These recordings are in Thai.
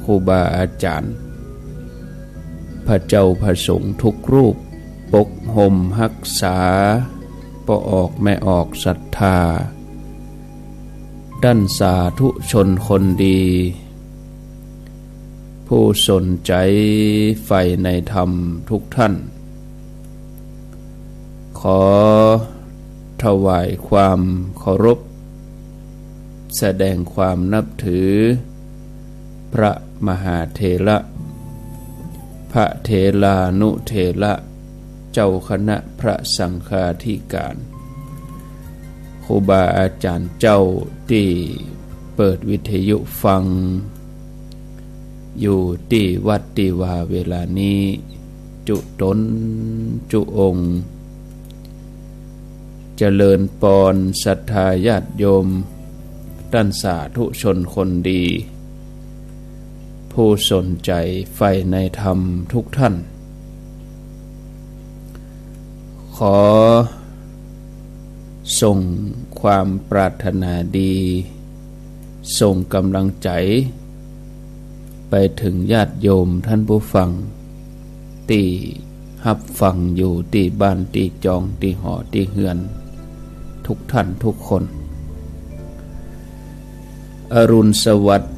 ครูบาอาจารย์พระเจ้าพระสงฆ์ทุกรูปปกห่มรักษาปออกแม่ออกศรัทธาด้านสาธุชนคนดีผู้สนใจใฝ่ในธรรมทุกท่านขอถวายความเคารพแสดงความนับถือพระมหาเถระพระเถรานุเถระเจ้าคณะพระสังฆาธิการครูบาอาจารย์เจ้าที่เปิดวิทยุฟังอยู่ที่วัดที่ว่าเวลานี้จุตนจุองค์เจริญปอนศรัทธาญาติโยมท่านสาธุชนคนดีผู้สนใจใฝ่ในธรรมทุกท่านขอส่งความปรารถนาดีส่งกำลังใจไปถึงญาติโยมท่านผู้ฟังที่รับฟังอยู่ที่บ้านที่จองที่หอที่เฮือนทุกท่านทุกคนอรุณสวัสดิ์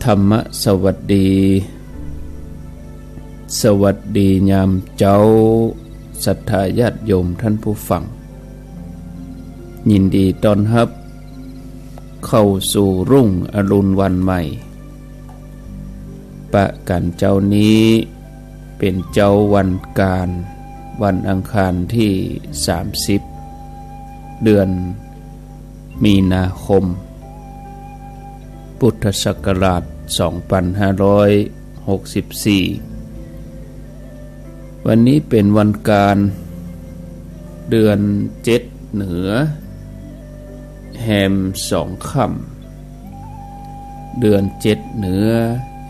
ธรรมสวัสดีสวัสดียามเจ้าศรัทธาญาติโยมท่านผู้ฟังยินดีต้อนรับเข้าสู่รุ่งอรุณวันใหม่ประกันเจ้านี้เป็นเจ้าวันการวันอังคารที่30เดือนมีนาคมพุทธศักราช2564วันนี้เป็นวันการเดือน7เหนือแฮม2ค่ำเดือน7เหนือ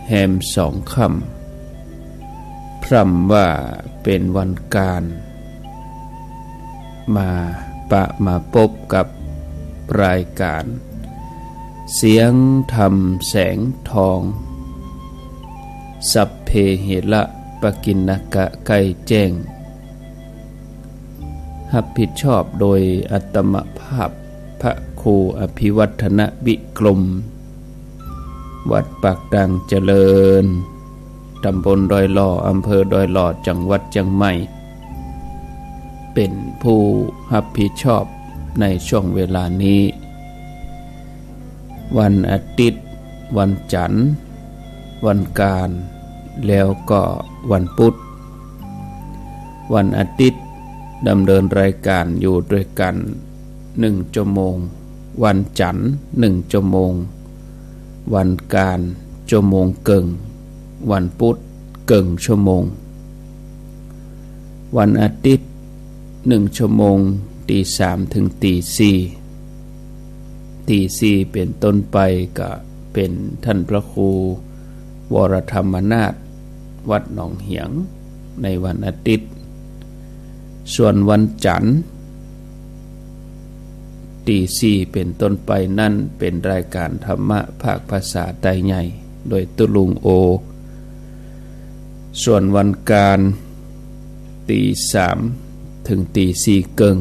แฮม2ค่ำพร่ำว่าเป็นวันการมาพบกับรายการเสียงธรรมแสงทองสัพเพเหระปกิณณกะไกแจ้งรับผิดชอบโดยอัตมภาพพระครูอภิวัฒนวิกรมวัดปากดังเจริญตำบลดอยหล่ออำเภอดอยหล่อจังหวัดเชียงใหม่เป็นผู้รับผิดชอบในช่วงเวลานี้วันอาทิตย์วันจันทร์วันการแล้วก็วันพุธวันอาทิตย์ดำเนินรายการอยู่ด้วยกัน1 ชั่วโมงวันจันทร์1 ชั่วโมงวันการชั่วโมงเกิงวันพุธเกิงชั่วโมงวันอาทิตย์1 ชั่วโมงตี 3 ถึงตี 4ตี 4เป็นต้นไปก็เป็นท่านพระครูวรธรรมนาถวัดหนองเหียงในวันอาทิตย์ส่วนวันจันทร์ตี 4เป็นต้นไปนั่นเป็นรายการธรรมะภาคภาษาไทยใหญ่โดยตุลุงโอส่วนวันการตี 3 ถึงตี 4เกิง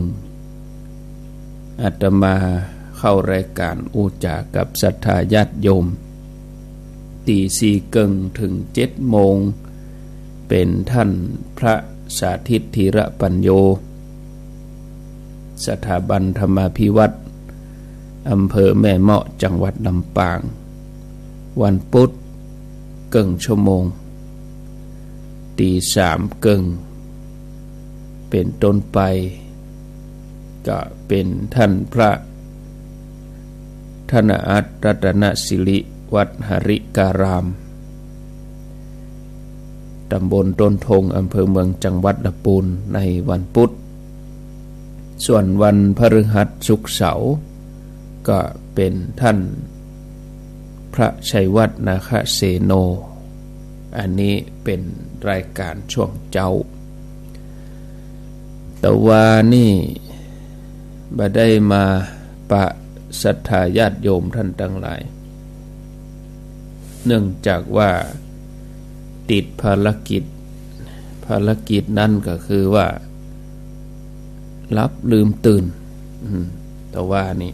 อาตมาเข้ารายการอุจากับศรัทธาญาติโยมตี 4เกิงถึง7 โมงเป็นท่านพระสาธิตธีระปัญโยสถาบันธรรมาภิวัตรอำเภอแม่เมาะจังหวัดลำปางวันพุธเกิงชั่วโมงตี 3เกิงเป็นต้นไปก็เป็นท่านพระธนอัตรัตนสิริวัดหริการามตำบลต้นทงอำเภอเมืองจังหวัดลำพูนในวันพุธส่วนวันพฤหัสศุกร์เสาร์ก็เป็นท่านพระชัยวัฒน์นาคเสโนอันนี้เป็นรายการช่วงเจ้าแต่ว่านี่บ่ได้มาปะศรัทธาญาติโยมท่านทั้งหลาย เนื่องจากว่าติดภารกิจนั่นก็คือว่ารับลืมตื่นแต่ว่านี่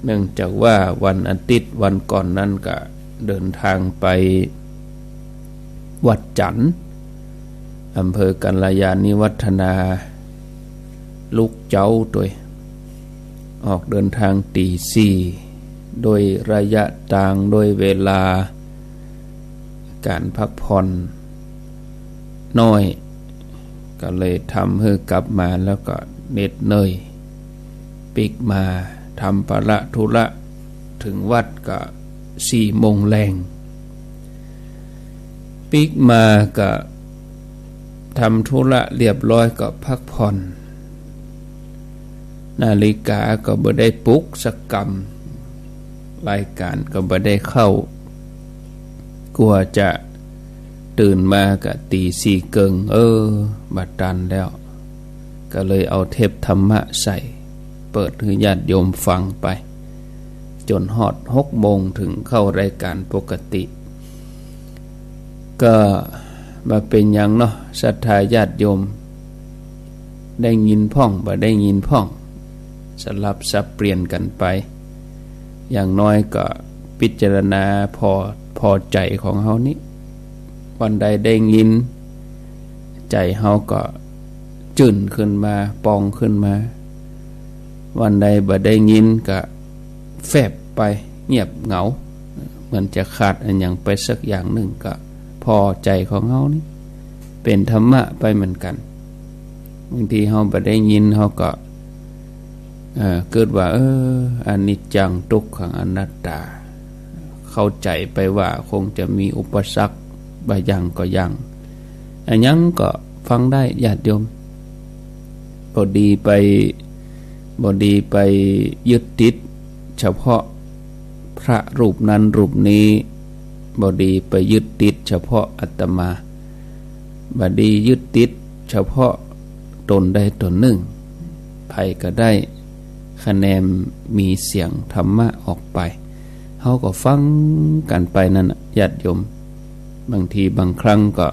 เนื่องจากว่าวันอาทิตย์วันก่อนนั้นก็เดินทางไปวัดจันทร์อำเภอกัลยาณิวัฒนาลูกเจ้าตัวออกเดินทางตี 4โดยระยะทางโดยเวลาการพักผ่อนน้อยก็เลยทำให้กลับมาแล้วก็เหน็ดเหนื่อยปิกมาทำภาระธุระถึงวัดก็4 โมงแรงปิกมาก็ทำธุระเรียบร้อยก็พักผ่อนนาฬิกาก็บ่ได้ปลุกสักกำรายการก็บ่ได้เข้ากลัวจะตื่นมาก็ตี 4 เกิงบัดตันแล้วก็เลยเอาเทปธรรมะใส่เปิดให้ญาติโยมฟังไปจนฮอด 6 โมงถึงเข้ารายการปกติก็มาเป็นหยังเนาะศรัทธาญาติโยมได้ยินพ่องบ่ได้ยินพ่องสลับสับเปลี่ยนกันไปอย่างน้อยก็พิจารณาพอใจของเฮานี้วันใดได้ยินใจเฮาก็จื่นขึ้นมาปองขึ้นมาวันใดบ่ได้ยินก็แฟบไปเงียบเหงาเหมือนจะขาดอันหยังไปสักอย่างหนึ่งก็พอใจของเฮานี่เป็นธรรมะไปเหมือนกันบางทีเฮาบ่ได้ยินเฮาก็เกิดว่าอนิจจังทุกขังอนัตตาเข้าใจไปว่าคงจะมีอุปสรรคบางอย่างก็ยังอันยังก็ฟังได้ญาติโยมบ่ดีไปยึดติดเฉพาะพระรูปนั้นรูปนี้บ่ดีไปยึดติดเฉพาะอาตมาบ่ดียึดติดเฉพาะตนใดตนหนึ่งไผก็ได้คะแนนมีเสียงธรรมะออกไปเฮาก็ฟังกันไปนั่นญาติโยมบางทีบางครั้งก็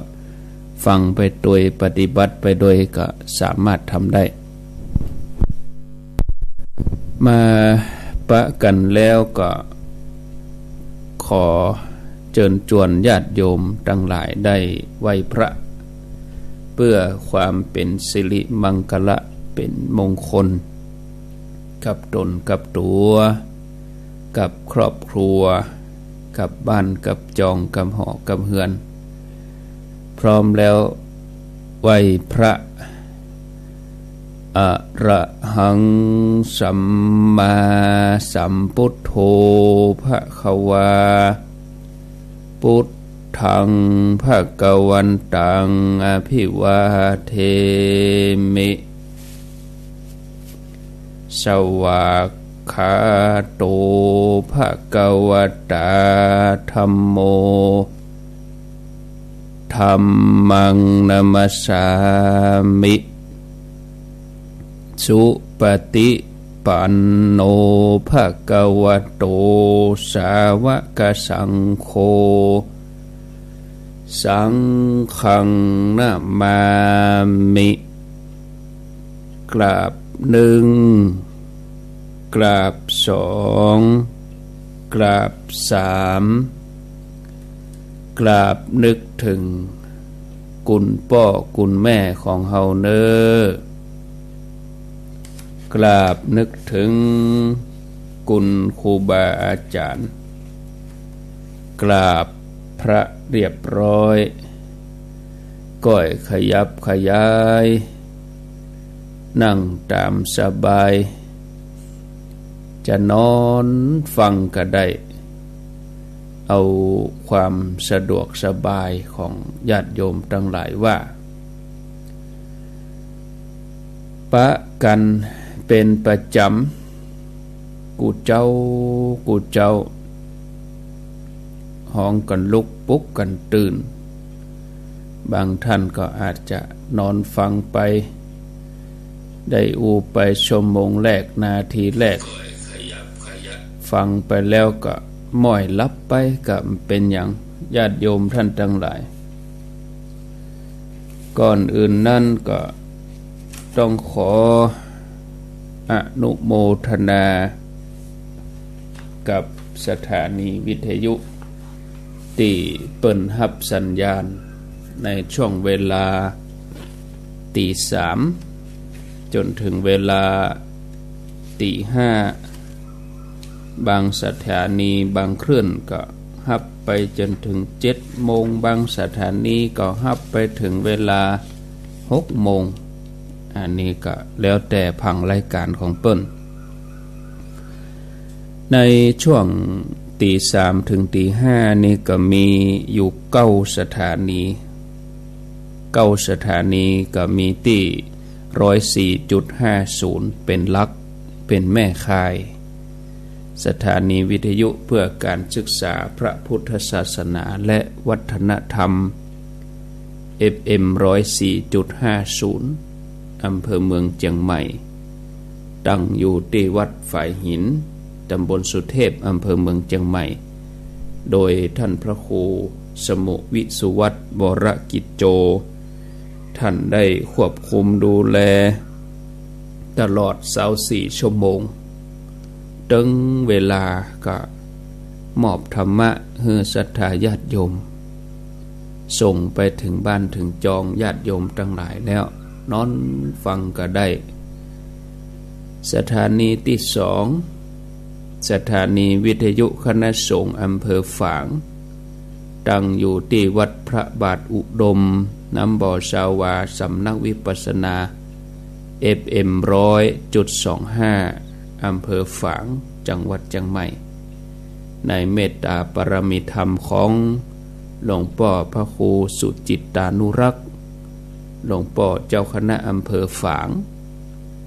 ฟังไปโดยปฏิบัติไปโดยก็สามารถทำได้มาปะกันแล้วก็ขอเชิญชวนญาติโยมทั้งหลายได้ไหว้พระเพื่อความเป็นสิริมังคละเป็นมงคลกับตนกับตัวกับครอบครัวกับบ้านกับจองกับหอกับเฮือนพร้อมแล้วไหว้พระอะระหังสัมมาสัมพุทโธภควาพุทธังภควันตังอภิวาเทมิสวากขาโตภควตาธัมโมธัมมังนัมสสามิสุปฏิปันโนภควโตสาวกสังโฆสังฆังนะมามิกราบ1กราบ2กราบ3กราบนึกถึงคุณพ่อคุณแม่ของเฮาเนอกราบนึกถึงคุณครูบาอาจารย์กราบพระเรียบร้อยก้อยขยับขยายนั่งตามสบายจะนอนฟังก็ได้เอาความสะดวกสบายของญาติโยมทั้งหลายว่าปะกันเป็นประจำกูเจ้าห้องกันลุกปุ๊กกันตื่นบางท่านก็อาจจะนอนฟังไปได้ไปชั่วโมงแรกนาทีแรกฟังไปแล้วก็ หม่อยลับไปกับเป็นอย่างญาติโยมท่านทั้งหลายก่อนอื่นนั่นก็ต้องขออนุโมทนากับสถานีวิทยุที่เปิ่นรับสัญญาณในช่วงเวลาตี 3จนถึงเวลาตี 5บางสถานีบางคลื่นก็รับไปจนถึง7 โมงบางสถานีก็รับไปถึงเวลา6 โมงอันนี้ก็แล้วแต่พังรายการของเปิ้นในช่วงตี 3ถึงตี 5นี่ก็มีอยู่9สถานี9สถานีก็มีที่ 104.50 เป็นหลักเป็นแม่ข่ายสถานีวิทยุเพื่อการศึกษาพระพุทธศาสนาและวัฒนธรรม FM 104.50 อำเภอเมืองเชียงใหม่ตั้งอยู่ที่วัดฝายหินตำบลสุเทพอำเภอเมืองเชียงใหม่โดยท่านพระครูสมุวิสุวัตรวรกิจโจท่านได้ควบคุมดูแลตลอด24 ชั่วโมงถึงเวลาก็มอบธรรมะให้ศรัทธาญาติโยมส่งไปถึงบ้านถึงจองญาติโยมทั้งหลายแล้วนอนฟังก็ได้สถานีที่ 2สถานีวิทยุคณะสงฆ์อำเภอฝางตั้งอยู่ที่วัดพระบาทอุดมน้ำบ่อสาวาสำนักวิปัสสนา FM 100.25 อำเภอฝางจังหวัดเชียงใหม่ในเมตตาปรมิธรรมของหลวงพ่อพระครูสุจิตตานุรักษ์หลวงพ่อเจ้าคณะอำเภอฝาง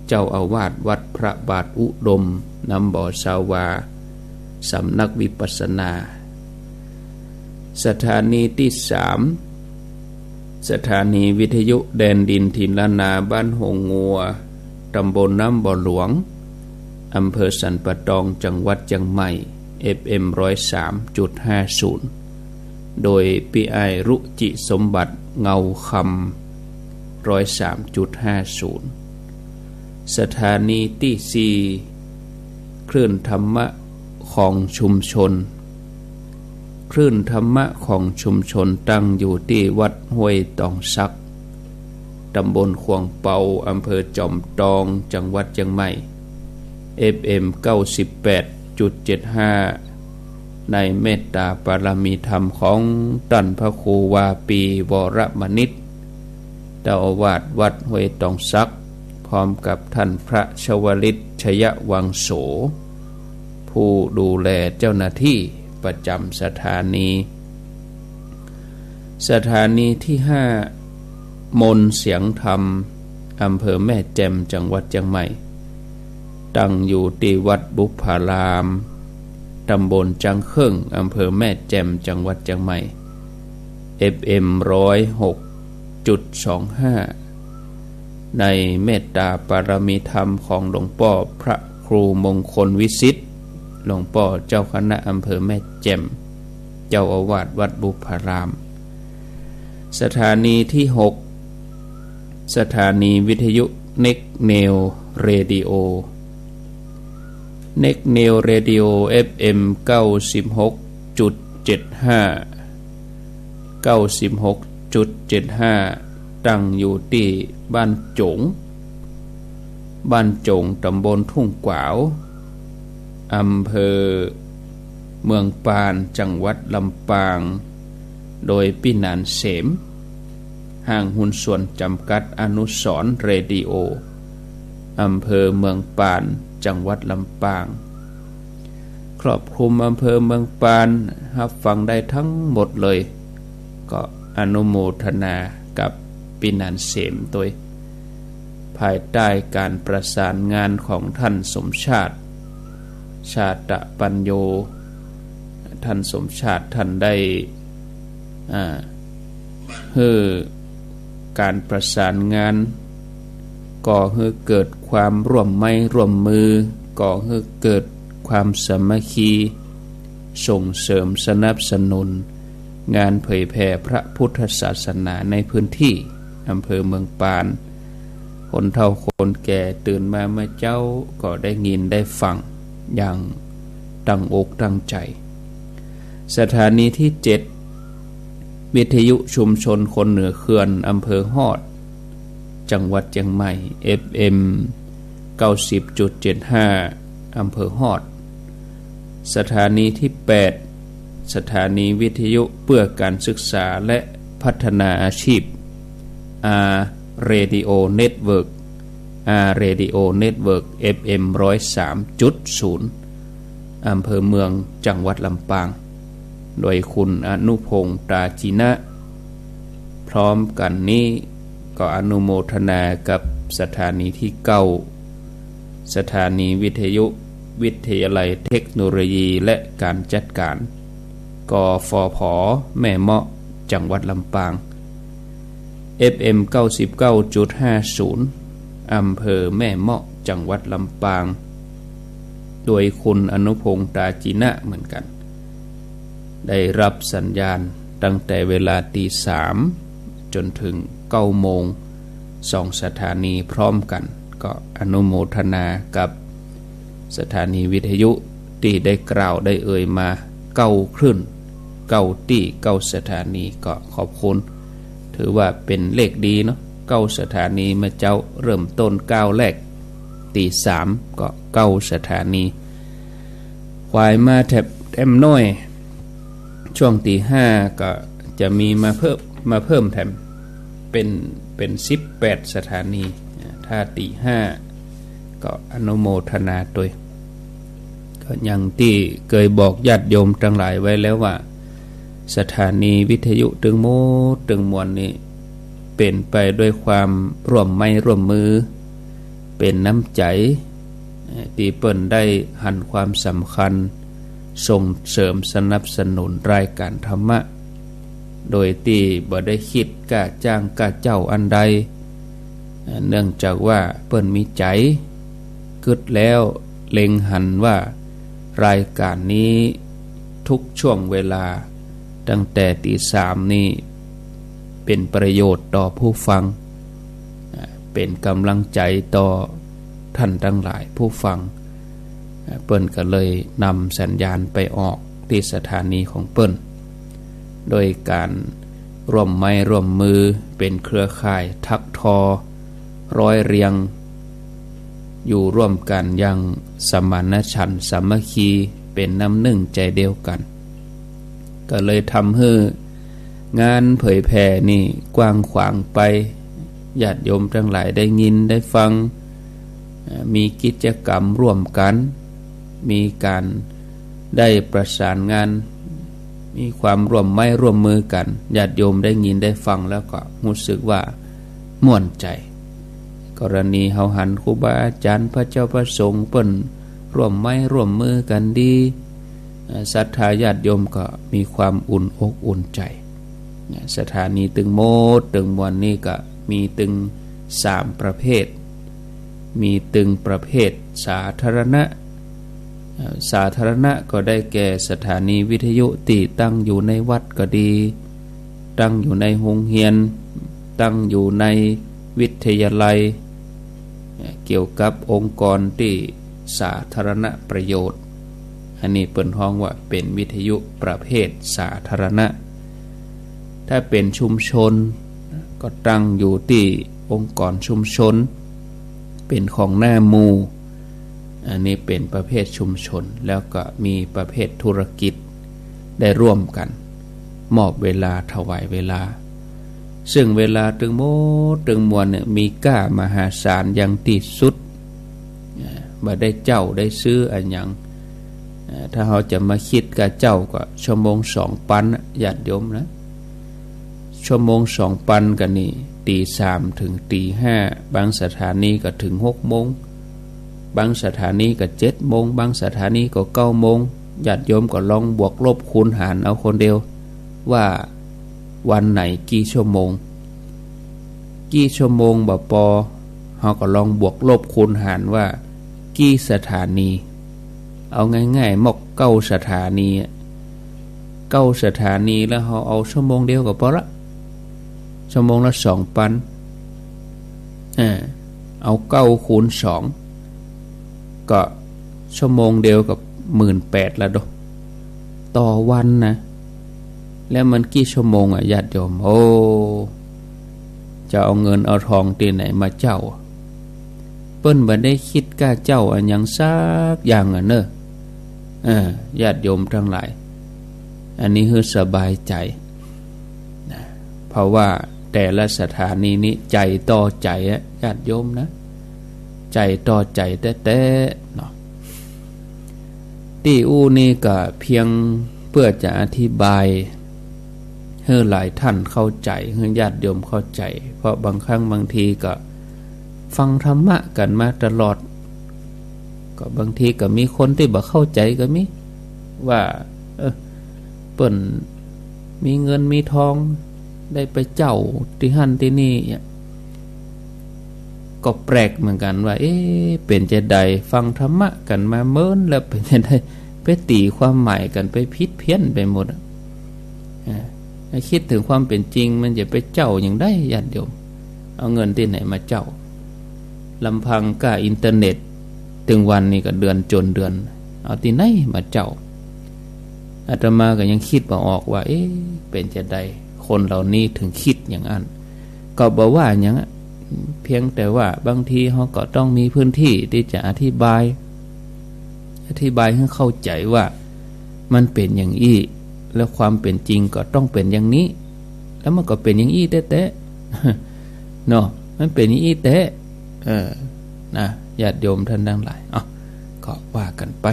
เจ้าอาวาสวัดพระบาทอุดมน้ำบ่อสาวาสำนักวิปัสสนาสถานีที่ 3สถานีวิทยุแดนดินถิ่นล้านนาบ้านหงงัวตำบลน้ำบ่อหลวงอำเภอสันปะตองจังหวัดเชียงใหม่ FM 103.50 โดยพี่ไอรุจิสมบัติเงาคำ 103.50 สถานีที่ 4คลื่นธรรมะของชุมชนคลื่นธรรมะของชุมชนตั้งอยู่ที่วัดห้วยตองซักตำบลขวงเปาอำเภอจอมตองจังหวัดเชียงใหม่ FM 98.75 ในเมตตาปรมีธรรมของท่านพระครูวาปีวรมณิตเจ้าอาวาสวัดห้วยตองซักพร้อมกับท่านพระชวลิตชยวังโสผู้ดูแลเจ้าหน้าที่ประจำสถานีที่ 5มนเสียงธรรมอำเภอแม่แจ่มจังหวัดเชียงใหม่ตั้งอยู่ที่วัดบุพารามตำบลจังเครื่องอำเภอแม่แจ่มจังหวัดเชียงใหม่ FM 106.25 ในเมตตาปรมีธรรมของหลวงพ่อพระครูมงคลวิสิทธิ์หลวงพ่อเจ้าคณะอำเภอแม่แจ่มเจ้าอาวาสวัดบุพารามสถานีที่ 6สถานีวิทยุเน็กเนลเรดิโอเน็กเนลเรดิโอ FM 96.75 ตั้งอยู่ที่บ้านจงตำบลทุ่งกวาวอำเภอเมืองปานจังหวัดลำปางโดยพี่นานเสมห้างหุ้นส่วนจำกัดอนุสรณ์เรดิโออำเภอเมืองปานจังหวัดลำปางครอบคลุมอำเภอเมืองปานรับฟังได้ทั้งหมดเลยก็อนุโมทนากับพี่นานเสมโดยภายใต้การประสานงานของท่านสมชาติชาตปัญโยท่านสมชาติท่านได้การประสานงานก่อให้เกิดความร่วมไม้ร่วมมือก่อให้เกิดความสามัคคี ส่งเสริมสนับสนุนงานเผยแผ่พระพุทธศาสนาในพื้นที่อำเภอเมืองปานคนเฒ่าคนแก่ตื่นมาเมื่อเจ้าก็ได้ยินได้ฟังอย่างตั้งอกตั้งใจสถานีที่7วิทยุชุมชนคนเหนือเขื่อนอำเภอฮอดจังหวัดเชียงใหม่ FM 90.75 อำเภอฮอดสถานีที่8สถานีวิทยุเพื่อการศึกษาและพัฒนาอาชีพ Radio Network Radio Network FM 103.0 อำเภอเมืองจังหวัดลำปางโดยคุณอนุพงษ์ตาจีนะพร้อมกันนี้ก็อนุโมทนากับสถานีที่9สถานีวิทยุวิทยาลัยเทคโนโลยีและการจัดการกฟผ.แม่เมาะจังหวัดลำปาง FM 99.50 อำเภอแม่เมาะจังหวัดลำปางโดยคุณอนุพงษ์ตาจีนะเหมือนกันได้รับสัญญาณตั้งแต่เวลา 3:00 จนถึง 9:00 น2สถานีพร้อมกันก็อนุโมทนากับสถานีวิทยุที่ได้กล่าวได้เอ่ยมา9คลื่น9ที่9สถานีก็ขอบคุณถือว่าเป็นเลขดีเนาะ9สถานีเมื่อเจ้าเริ่มต้น9แรก 3:00 ก็9สถานีควายมาแถมน้อยช่วง 5:00 ก็จะมีมาเพิ่มแถมเป็น18สถานีถ้า 5:00 ก็อนุโมทนาด้วยก็อย่างที่เคยบอกญาติโยมทั้งหลายไว้แล้วว่าสถานีวิทยุตึงโมตึงมวลนี้เป็นไปด้วยความร่วมไม้ร่วมมือเป็นน้ำใจที่เปิ้นได้หันความสำคัญส่งเสริมสนับสนุนรายการธรรมะโดยที่บ่ได้คิดกะจ้างกะเจ้าอันใดเนื่องจากว่าเปิ้นมีใจกึดแล้วเล็งหันว่ารายการนี้ทุกช่วงเวลาตั้งแต่ 3:00 นี้เป็นประโยชน์ต่อผู้ฟังเป็นกำลังใจต่อท่านทั้งหลายผู้ฟังเปิ้นก็เลยนำสัญญาณไปออกที่สถานีของเปิ้นโดยการร่วมไม้ร่วมมือเป็นเครือข่ายทักทอร้อยเรียงอยู่ร่วมกันอย่างสมานฉันท์สามัคคีเป็นน้ำหนึ่งใจเดียวกันก็เลยทำให้งานเผยแผ่นี่กว้างขวางไปญาติโยมทั้งหลายได้ยินได้ฟังมีกิจกรรมร่วมกันมีการได้ประสานงานมีความร่วมไม้ร่วมมือกันญาติโยมได้ยินได้ฟังแล้วก็รู้สึกว่าม่วนใจกรณีเฮาหันครูบาอาจารย์พระเจ้าพระสงฆ์เปิ้นร่วมไม้ร่วมมือกันดีศรัทธาญาติโยมก็มีความอุ่นอกอุ่นใจสถานีตึงโมดตึงมวลนี่ก็มีตึง3ประเภทมีตึงประเภทสาธารณะก็ได้แก่สถานีวิทยุที่ตั้งอยู่ในวัดก็ดีตั้งอยู่ในโรงเรียนตั้งอยู่ในวิทยาลัยเกี่ยวกับองค์กรที่สาธารณประโยชน์อันนี้เปิ้นฮ้องว่าเป็นวิทยุประเภทสาธารณะถ้าเป็นชุมชนก็ตั้งอยู่ที่องค์กรชุมชนเป็นของหน้าหมู่อันนี้เป็นประเภทชุมชนแล้วก็มีประเภทธุรกิจได้ร่วมกันมอบเวลาถวายเวลาซึ่งเวลาตึงโมตึงมวลเนี่ยมีก้ามหาศาลอย่างที่สุดบ่ได้เจ้าได้ซื้ออันหยังถ้าเราจะมาคิดกับเจ้าก็ชั่วโมง2ปันญาติโยมนะชั่วโมง2ปันกันนี่ 3:00 ถึง 5:00 บางสถานีก็ถึง 6:00 นบางสถานีก็ 7:00 นบางสถานีก็ 9:00 นญาติโยมก็ลองบวกลบคูณหารเอาคนเดียวว่าวันไหนกี่ชั่วโมงบ่พอเฮาก็ลองบวกลบคูณหารว่ากี่สถานีเอาง่ายๆหมก9สถานี 9 สถานีแล้วเราเอาชั่วโมงเดียวก็พอละชั่วโมงละ2 ปันเอา9 คูณ 2ก็ชั่วโมงเดียวกับ 18,000 แล้วดต่อวันนะแล้วมันกี่ชั่วโมงญาติโยมโอ้จะเอาเงินเอาทองที่ไหนมาเจ้าเปิ้นบ่ได้คิดกล้าเจ้าอันยังซักอย่างเนอะญาติโยมทั้งหลายอันนี้คือสบายใจนะเพราะว่าแต่ละสถานีนี้ใจต่อใจญาติโยมนะใจต่อใจแท้ๆเนาะที่นี่ก็เพียงเพื่อจะอธิบายให้หลายท่านเข้าใจให้ญาติโยมเข้าใจเพราะบางครั้งบางทีก็ฟังธรรมะกันมาตลอดก็บางทีก็มีคนที่บ่เข้าใจก็มีว่าเปิ้นมีเงินมีทองได้ไปเจ้าที่หั่นที่นี่ก็แปลกเหมือนกันว่าเป็นจะใดฟังธรรมะกันมาเมินแล้วเป็นจะได้ไปตีความหมายกันไปผิดเพี้ยนไปหมดคิดถึงความเป็นจริงมันจะไปเจ้าอย่างได้ญาติโยมเอาเงินที่ไหนมาเจ้าลำพังก็อินเทอร์เน็ตถึงวันนี้ก็เดือนจนเดือนเอาที่ไหนมาเจ้าอาตมาก็ยังคิดบ่ออกว่าเป็นจะใดคนเหล่านี้ถึงคิดอย่างนั้นก็บอกว่าอย่างเพียงแต่ว่าบางทีเขาก็ต้องมีพื้นที่ที่จะอธิบายให้เข้าใจว่ามันเป็นอย่างอี้แล้วความเป็นจริงก็ต้องเป็นอย่างนี้แล้วมันก็เป็นอย่างอี้แท้ๆเนาะมันเป็นอย่างอี้แท้นะญาติโยมท่านทั้งหลายก็ว่ากันไป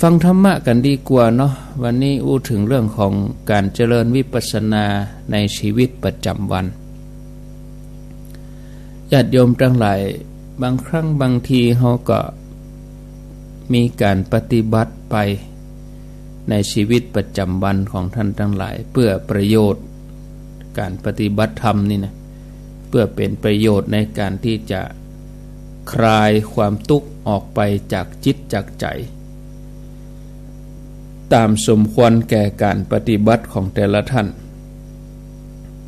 ฟังธรรมะกันดีกว่าเนาะวันนี้ถึงเรื่องของการเจริญวิปัสสนาในชีวิตประจำวันญาติโยมทั้งหลายบางครั้งบางทีเขาก็มีการปฏิบัติไปในชีวิตประจำวันของท่านทั้งหลายเพื่อประโยชน์การปฏิบัติธรรมนี่นะเพื่อเป็นประโยชน์ในการที่จะคลายความทุกข์ออกไปจากจิตจากใจตามสมควรแก่การปฏิบัติของแต่ละท่าน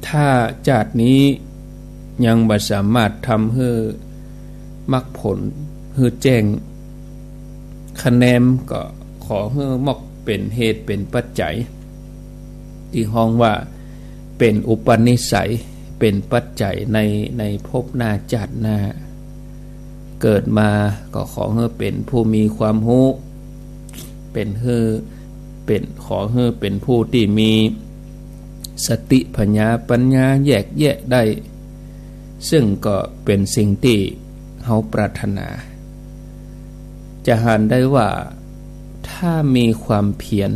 ถ้าชาตินี้ยังบ่สามารถทำให้มรรคผลให้แจ้งคะแนนก็ขอให้มอกเป็นเหตุเป็นปัจจัยที่ห้องว่าเป็นอุปนิสัยเป็นปัจจัยในภพหน้าชาติหน้าเกิดมาก็ขอให้เป็นผู้มีความรู้ขอให้เป็นผู้ที่มีสติปัญญาแยกแยะได้ซึ่งก็เป็นสิ่งที่เขาปรารถนาจะหันได้ว่าถ้ามีความเพียร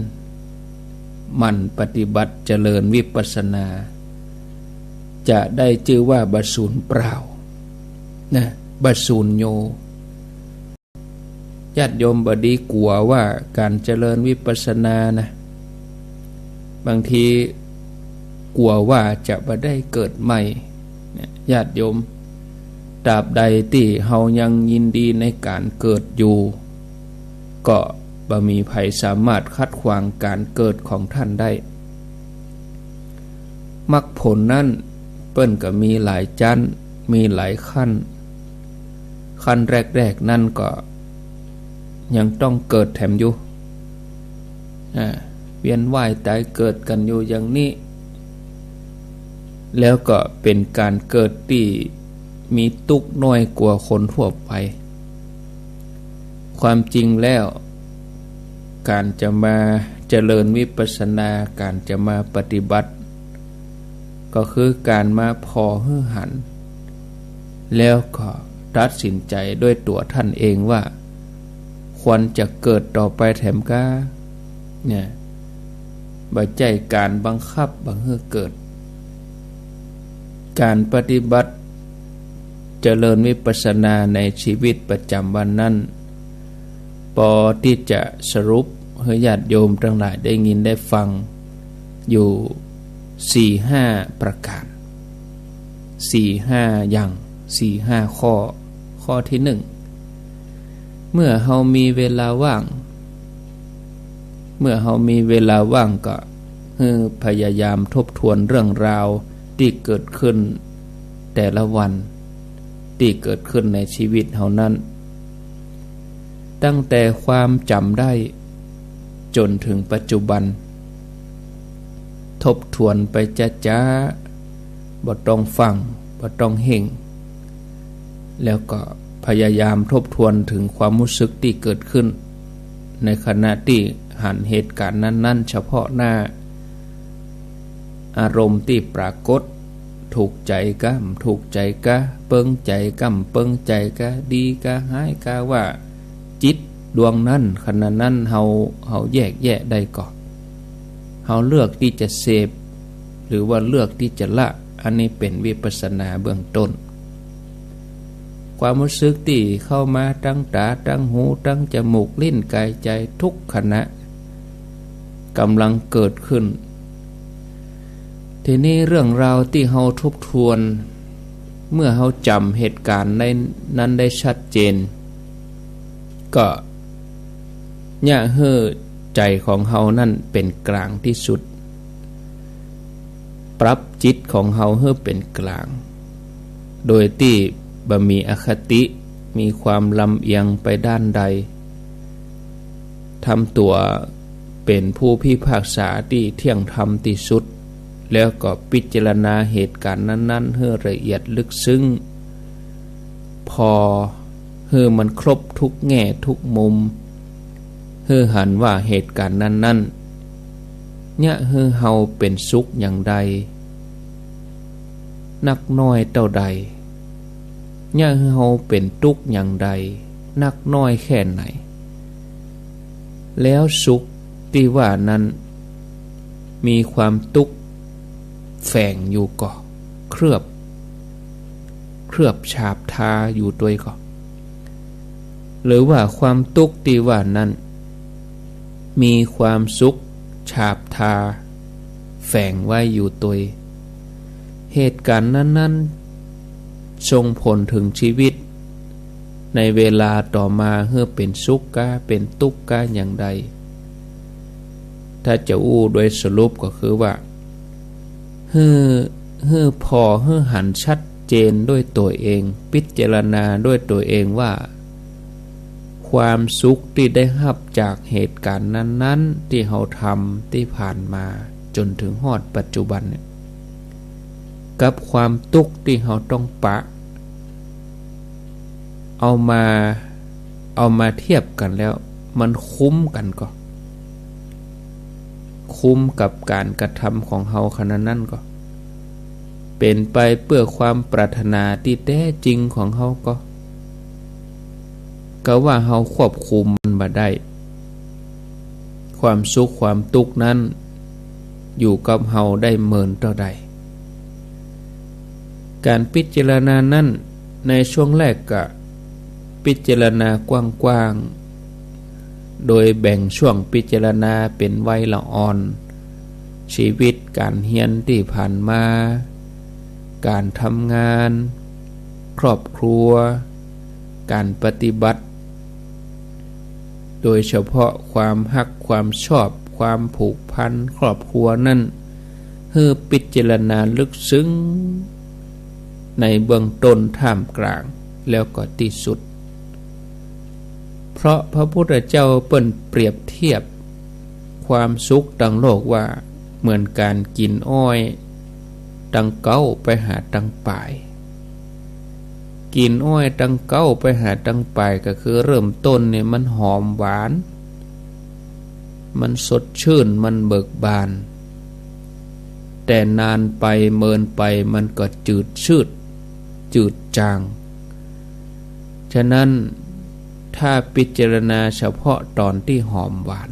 มันปฏิบัติเจริญวิปัสสนาจะได้ชื่อว่าบสูญเปล่านะบสูญโยญาติโยมบดีกลัวว่าการเจริญวิปัสสนานะบางทีกลัวว่าจะบ่ได้เกิดใหม่ญาติโยมตราบใดที่เฮายังยินดีในการเกิดอยู่ก็บ่มีภัยสามารถคัดขวางการเกิดของท่านได้มรรคผลนั้นเปิ้นก็มีหลายชั้นมีหลายขั้นแรกๆนั่นก็ยังต้องเกิดแถมอยู่เวียนว่ายตายเกิดกันอยู่อย่างนี้แล้วก็เป็นการเกิดที่มีทุกข์น้อยกว่าคนทั่วไปความจริงแล้วการจะมาเจริญวิปัสสนาการจะมาปฏิบัติก็คือการมาพอหื้อหันแล้วก็ตัดสินใจด้วยตัวท่านเองว่าควรจะเกิดต่อไปแถมก้าเนี่ยบ่ใจการบังคับบังให้เกิดการปฏิบัติเจริญวิปัสสนาในชีวิตประจำวันนั้นพอที่จะสรุปให้ญาติโยมทั้งหลายได้ยินได้ฟังอยู่ 4-5 ประการ 4-5 อย่าง 4-5 ข้อที่1เมื่อเฮามีเวลาว่าง มื่อเฮามีเวลาว่างก็พยายามทบทวนเรื่องราวที่เกิดขึ้นแต่ละวันที่เกิดขึ้นในชีวิตเฮานั้นตั้งแต่ความจำได้จนถึงปัจจุบันทบทวนไปจ้าๆบ่ต้องฟังบ่ต้องเห่งแล้วก็พยายามทบทวนถึงความรู้สึกที่เกิดขึ้นในขณะที่หันเหตุการณ์นั้นๆเฉพาะหน้าอารมณ์ที่ปรากฏถูกใจกะถูกใจกะเปิงใจกะเปิงใจกะดีกะหายกะว่าจิตดวงนั้นขณะนั้นเฮาแยกแยะได้ก่อนเฮาเลือกที่จะเสพหรือว่าเลือกที่จะละอันนี้เป็นวิปัสสนาเบื้องต้นความรู้สึกที่เข้ามาตั้งตาตั้งหูตั้งจมูกลิ้นกายใจทุกขณะกำลังเกิดขึ้นทีนี้เรื่องราวที่เฮาทบทวนเมื่อเฮาจำเหตุการณ์นั้นได้ชัดเจนก็ย่าเฮ่อใจของเฮานั่นเป็นกลางที่สุดปรับจิตของเฮาเฮ่อเป็นกลางโดยที่บ่มีอคติมีความลำเอียงไปด้านใดทำตัวเป็นผู้พิพากษาที่เที่ยงธรรมที่สุดแล้วก็พิจารณาเหตุการณ์นั้นๆให้ละเอียดลึกซึ้งพอให้มันครบทุกแง่ทุกมุมให้หันว่าเหตุการณ์นั้นๆเนี่ยให้เฮาเป็นสุขอย่างใดนักน้อยเท่าใดเนี่ยให้เฮาเป็นทุกข์อย่างใดนักน้อยแค่ไหนแล้วสุขที่ว่านั้นมีความทุกข์แฝงอยู่ก่อเคลือบฉาบทาอยู่ด้วยก่อหรือว่าความทุกข์ที่ว่านั้นมีความสุขฉาบทาแฝงไว้อยู่ตัวเหตุการณ์นั้นๆส่งผลถึงชีวิตในเวลาต่อมาเพื่อเป็นสุขกะเป็นทุกข์กะอย่างใดถ้าจะอู้โดยสรุปก็คือว่าพอหันชัดเจนด้วยตัวเองพิจารณาด้วยตัวเองว่าความสุขที่ได้รับจากเหตุการณ์นั้นๆที่เราทำที่ผ่านมาจนถึงฮอดปัจจุบันเนี่ยกับความทุกข์ที่เราต้องปะเอามาเทียบกันแล้วมันคุ้มกันก็คุ้มกับการกระทำของเราขนาดนั้นเป็นไปเพื่อความปรารถนาที่แท้จริงของเราก็ว่าเราควบคุมมันบ่ได้ความสุขความทุกข์นั้นอยู่กับเราได้เมินเท่าใดการพิจารณานั้นในช่วงแรกก็พิจารณากว้างๆโดยแบ่งช่วงพิจารณาเป็นวัยละอ่อนชีวิตการเรียนที่ผ่านมาการทำงานครอบครัวการปฏิบัติโดยเฉพาะความฮักความชอบความผูกพันครอบครัวนั้นให้พิจารณาลึกซึ้งในเบื้องต้นท่ามกลางแล้วก็ที่สุดเพราะพระพุทธเจ้าเปิ้นเปรียบเทียบความสุขดังโลกว่าเหมือนการกินอ้อยดังเก้าไปหาดังปลายกินอ้อยดังเก้าไปหาดังปลายก็คือเริ่มต้นเนี่ยมันหอมหวานมันสดชื่นมันเบิกบานแต่นานไปเมินไปมันก็จืดจางฉะนั้นถ้าพิจารณาเฉพาะตอนที่หอมหวาน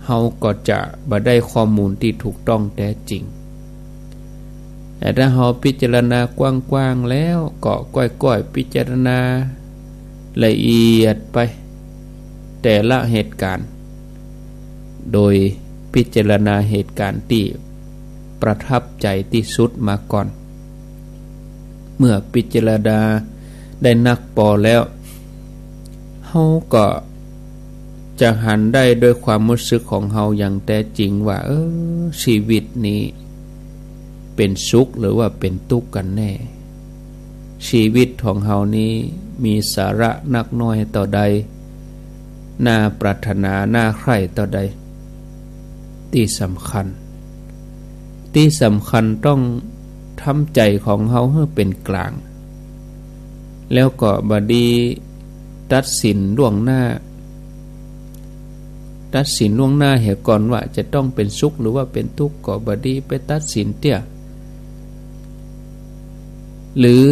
เฮาก็จะบ่ได้ข้อมูลที่ถูกต้องแท้จริงแต่ถ้าเฮาพิจารณากว้างๆแล้วก็ก้อยๆพิจารณาละเอียดไปแต่ละเหตุการณ์โดยพิจารณาเหตุการณ์ที่ประทับใจที่สุดมาก่อนเมื่อพิจารณาได้นักพอแล้วเฮาก็จ จะหันได้ด้วยความรู้สึกของเฮาอย่างแท้จริงว่าชีวิตนี้เป็นสุขหรือว่าเป็นทุกข์กันแน่ชีวิตของเฮานี้มีสาระนักน้อยต่อใดน่าปรารถนาน่าใคร่ต่อใดที่สำคัญต้องทำใจของเฮาให้เป็นกลางแล้วก็บดีตัดสินล่วงหน้าเหตุก่อนว่าจะต้องเป็นสุขหรือว่าเป็นทุกข์ก็บดีไปตัดสินเตี้ยหรือ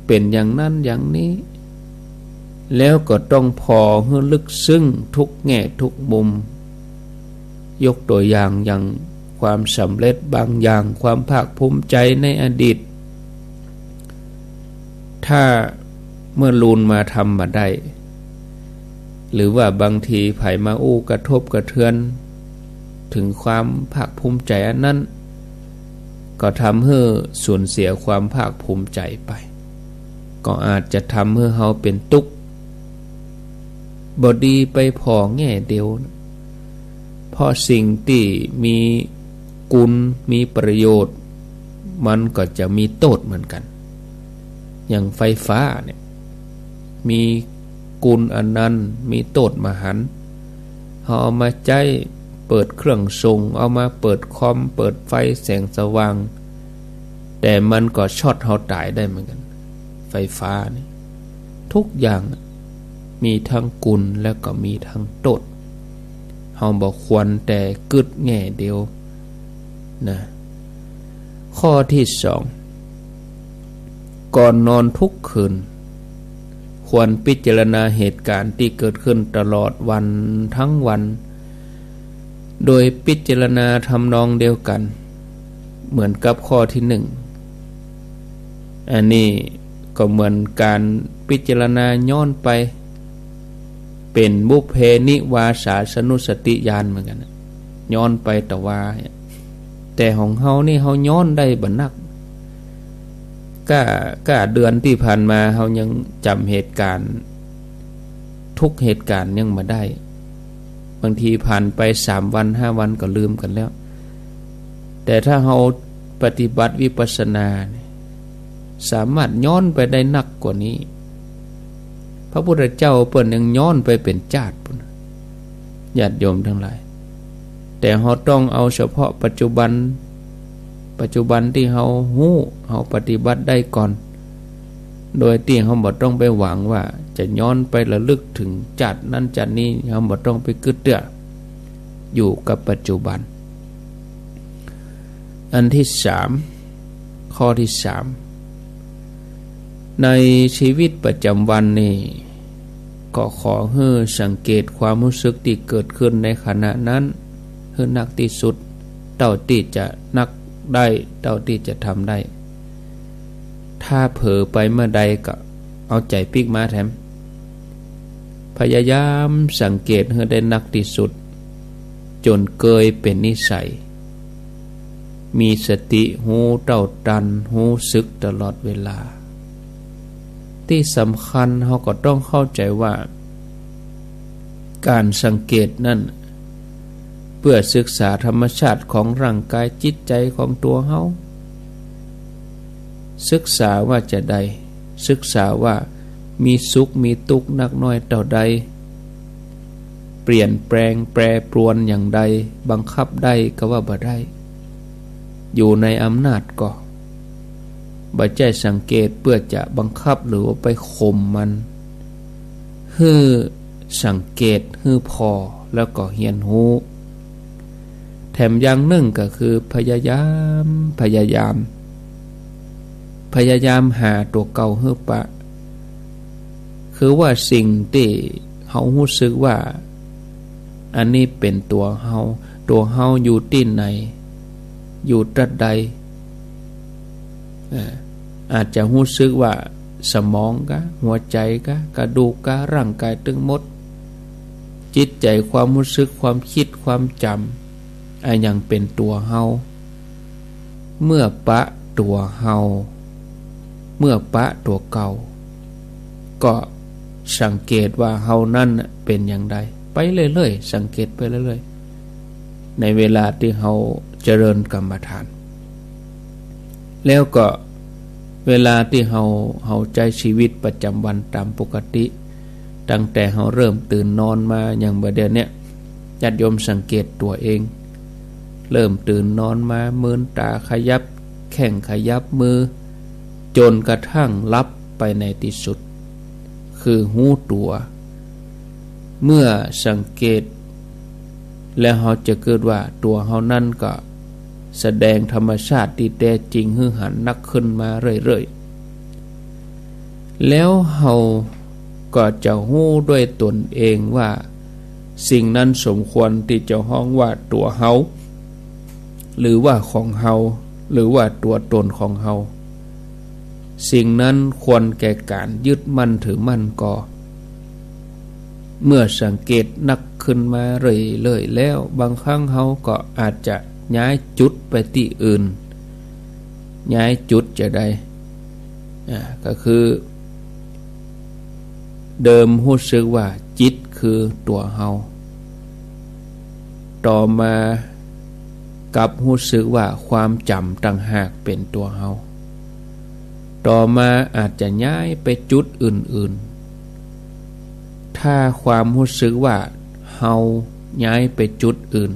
เป็นอย่างนั้นอย่างนี้แล้วก็ต้องพอให้ลึกซึ้งทุกแง่ทุกมุมยกตัวอย่างความสำเร็จบางอย่างความภาคภูมิใจในอดีตถ้าเมื่อลูนมาทำมาได้หรือว่าบางทีไผมากระทบกระเทือนถึงความภาคภูมิใจอันนั้นก็ทำให้สูญเสียความภาคภูมิใจไปก็อาจจะทำให้เฮาเป็นทุกข์บ่ดีไปพอแง่เดียวเพราะสิ่งที่มีกุลมีประโยชน์มันก็จะมีโทษเหมือนกันอย่างไฟฟ้าเนี่ยมีกุลอันนั้นมีโทษมหันต์เอามาใช้เปิดเครื่องส่งเอามาเปิดคอมเปิดไฟแสงสว่างแต่มันก็ช็อตเฮาตายได้เหมือนกันไฟฟ้านี่ทุกอย่างมีทั้งกุลและก็มีทั้งโทษเฮาบ่ควรแต่กึดแง่เดียวนะข้อที่2ก่อนนอนทุกคืนควรพิจารณาเหตุการณ์ที่เกิดขึ้นตลอดวันทั้งวันโดยพิจารณาทำนองเดียวกันเหมือนกับข้อที่1อันนี้ก็เหมือนการพิจารณาย้อนไปเป็นบุพเพนิวาสาสนุสติญาณเหมือนกันย้อนไปแต่ของเฮานี่เฮาย้อนได้บ่นักก็เดือนที่ผ่านมาเฮายังจำเหตุการณ์ทุกเหตุการณ์ยังมาได้บางทีผ่านไป3วัน5วันก็ลืมกันแล้วแต่ถ้าเฮาปฏิบัติวิปัสสนาสามารถย้อนไปได้นักกว่านี้พระพุทธเจ้าเปิ้นยังย้อนไปเป็นชาติพุ่นญาติโยมทั้งหลายแต่เฮาต้องเอาเฉพาะปัจจุบันที่เฮาฮู้เฮาปฏิบัติได้ก่อนโดยที่เฮาบ่ต้องไปหวังว่าจะย้อนไประลึกถึงชาตินั้นชาตินี้เฮาบ่ต้องไปกึดเตื้ออยู่กับปัจจุบันอันที่3ข้อที่3ในชีวิตประจำวันนี่ก็ขอให้สังเกตความรู้สึกที่เกิดขึ้นในขณะนั้นให้นักที่สุดเท่าที่จะนักได้เท่าที่จะทำได้ถ้าเผลอไปเมื่อใดก็เอาใจปิกมาแถมพยายามสังเกตให้ได้นักที่สุดจนเกยเป็นนิสัยมีสติหูเต้าตันหูสึกตลอดเวลาที่สำคัญเราก็ต้องเข้าใจว่าการสังเกตนั่นเพื่อศึกษาธรรมชาติของร่างกายจิตใจของตัวเฮาศึกษาว่าจะใดศึกษาว่ามีสุขมีทุกข์นักน้อยเท่าใดเปลี่ยนแปลงแปรปรวนอย่างใดบังคับได้ก็ว่าบ่ได้อยู่ในอำนาจก็บ่ใจสังเกตเพื่อจะบังคับหรือว่าไปข่มมันฮื้อสังเกตฮื้อพอแล้วก็เฮียนฮู้แถมอย่างหนึ่งก็คือพยายามหาตัวเก่าฮื้อปะคือว่าสิ่งที่เฮารู้สึกว่าอันนี้เป็นตัวเฮาอยู่ที่ไหนอยู่ตรัดใดอาจจะรู้สึกว่าสมองกะหัวใจกะกระดูกกะร่างกายทั้งหมดจิตใจความรู้สึกความคิดความจำอันยังเป็นตัวเฮาเมื่อปะตัวเฮาเมื่อปะตัวเก่าก็สังเกตว่าเฮานั่นเป็นอย่างใด ไปเรื่อยๆสังเกตไปเรื่อยๆในเวลาที่เฮาเจริญกรรมฐานแล้วก็เวลาที่เฮาใจชีวิตประจำวันตามปกติตั้งแต่เฮาเริ่มตื่นนอนมาอย่างเดี๋ยวนี้ญาติโยมสังเกตตัวเองเริ่มตื่นนอนมามืนตาขยับแข้งขยับมือจนกระทั่งลับไปในที่สุดคือหูตัวเมื่อสังเกตแล้วเฮาจะเกิดว่าตัวเฮานั่นก็แสดงธรรมชาติที่แท้จริงหื้อหันนักขึ้นมาเรื่อยๆแล้วเฮาก็จะหู้ด้วยตนเองว่าสิ่งนั้นสมควรที่จะฮ้องว่าตัวเฮาหรือว่าของเฮาหรือว่าตัวตนของเฮาสิ่งนั้นควรแก่การยึดมั่นถือมั่นก็เมื่อสังเกตนักขึ้นมาเรื่อยๆแล้วบางครั้งเฮาก็อาจจะย้ายจุดไปที่อื่นย้ายจุดจะได้ก็คือเดิมรู้สึกว่าจิตคือตัวเฮาต่อมากับรู้สึกว่าความจำต่างหากเป็นตัวเฮาต่อมาอาจจะย้ายไปจุดอื่นๆถ้าความรู้สึกว่าเฮาย้ายไปจุดอื่น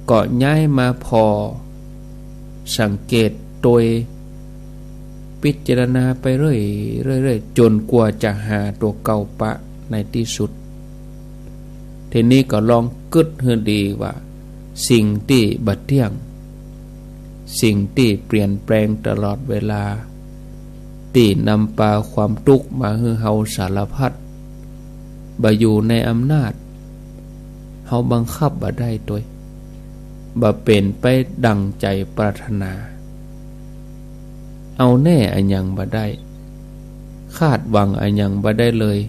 ก็ย้ายมาพอสังเกตโดยพิจารณาไปเรื่อยๆจนกว่าจะหาตัวเก่าปะในที่สุดทีนี้ก็ลองกึดให้ดีว่าสิ่งที่บัดเที่ยงสิ่งที่เปลี่ยนแปลงตลอดเวลาที่นำพาความทุกข์มาให้เฮาสารพัดบ่อยู่ในอำนาจเฮาบังคับบ่ได้ตัวบ่เป็นไปดังใจปรารถนาเอาแน่อันยังบ่ได้คาดหวังอันยังบ่ได้เลย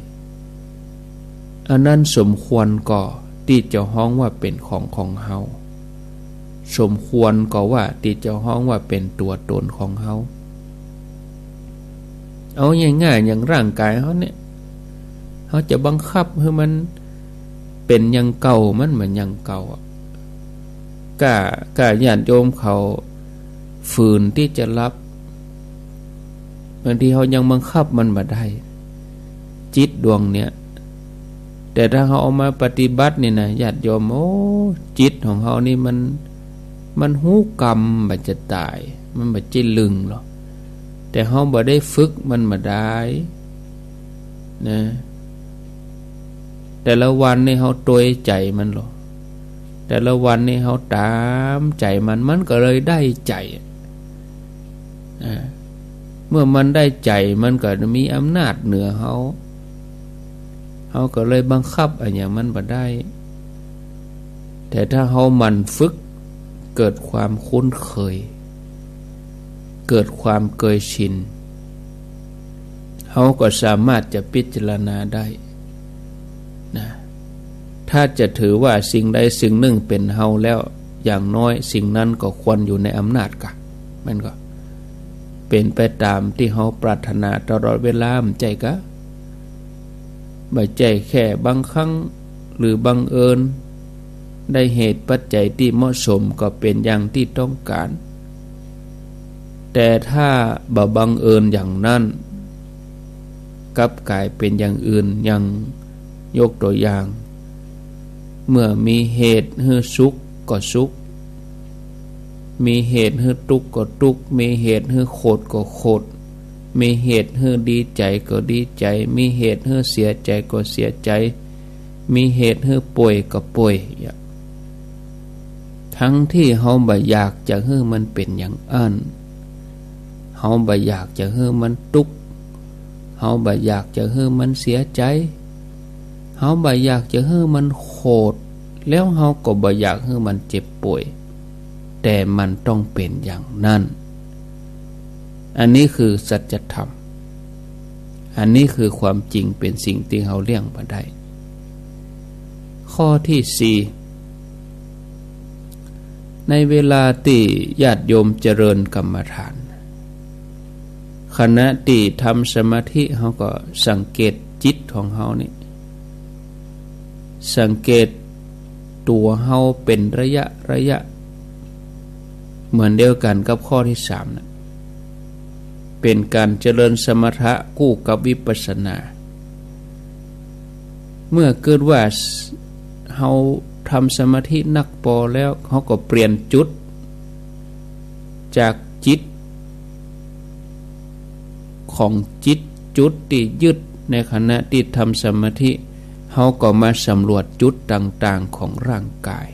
อันนั้นสมควรก่อที่จะฮ้องว่าเป็นของเฮาสมควรก็ว่าที่จะฮ้องว่าเป็นตัวตนของเฮาเอาง่ายๆอย่างร่างกายเฮาเนี่ยเฮาจะบังคับให้มันเป็นอย่างเก่ามันเหมือนอย่างเก่ากะญาติโยมเขาฝืนที่จะรับบางทีเฮายังบังคับมันบ่ได้จิตดวงเนี้ยแต่ถ้าเขาเอามาปฏิบัตินี่นะญาติโยมโอ้จิตของเขานี่มันหูกรรมบัดจะตายมันบัดจิลึงหรอกแต่เขาบ่ได้ฝึกมันมาได้นะแต่ละวันนี่เขาตวยใจมันหรอกแต่ละวันนี่เขาตามใจมันก็เลยได้ใจเมื่อมันได้ใจมันก็มีอำนาจเหนือเขาก็เลยบังคับอะไรอย่างมันบ่ได้แต่ถ้าเขามันฝึกเกิดความคุ้นเคยเกิดความเคยชินเขาก็สามารถจะพิจารณาได้นะถ้าจะถือว่าสิ่งใดสิ่งหนึ่งเป็นเฮาแล้วอย่างน้อยสิ่งนั้นก็ควรอยู่ในอำนาจกะมันก็เป็นไปตามที่เฮาปรารถนาตลอดเวลาใจกะบ่ใจแค่บางครั้งหรือบังเอิญได้เหตุปัจจัยที่เหมาะสมก็เป็นอย่างที่ต้องการแต่ถ้าบ่บังเอิญอย่างนั้นกลับกลายเป็นอย่างอื่นอย่างยกตัวอย่างเมื่อมีเหตุให้สุขก็สุขมีเหตุให้ทุกข์ก็ทุกข์มีเหตุให้โกรธก็โกรธมีเหตุให้ดีใจก็ดีใจมีเหตุให้เสียใจก็เสียใจมีเหตุให้ป่วยก็ป่วยทั้งที่เฮาบ่อยากจะให้มันเป็นอย่างนั้นเฮาบ่อยากจะให้มันทุกข์เฮาบ่อยากจะให้มันเสียใจเฮาบ่อยากจะให้มันโกรธแล้วเฮาก็บ่อยากให้มันเจ็บป่วยแต่มันต้องเป็นอย่างนั้นอันนี้คือสัจธรรมอันนี้คือความจริงเป็นสิ่งที่เฮาเลี่ยงบ่ได้ข้อที่4ในเวลาที่ญาติโยมเจริญกรรมฐานขณะที่ทำสมาธิเฮาก็สังเกตจิตของเฮานี่ สังเกตตัวเฮาเป็นระยะเหมือนเดียวกันกับข้อที่3นะเป็นการเจริญสมถะคู่กับวิปัสสนาเมื่อเกิดว่าเฮาทำสมาธินักพอแล้วเขาก็เปลี่ยนจุดจากจิตของจิตจุดที่ยึดในขณะที่ทำสมาธิเขาก็มาสำรวจจุดต่างๆของร่างกาย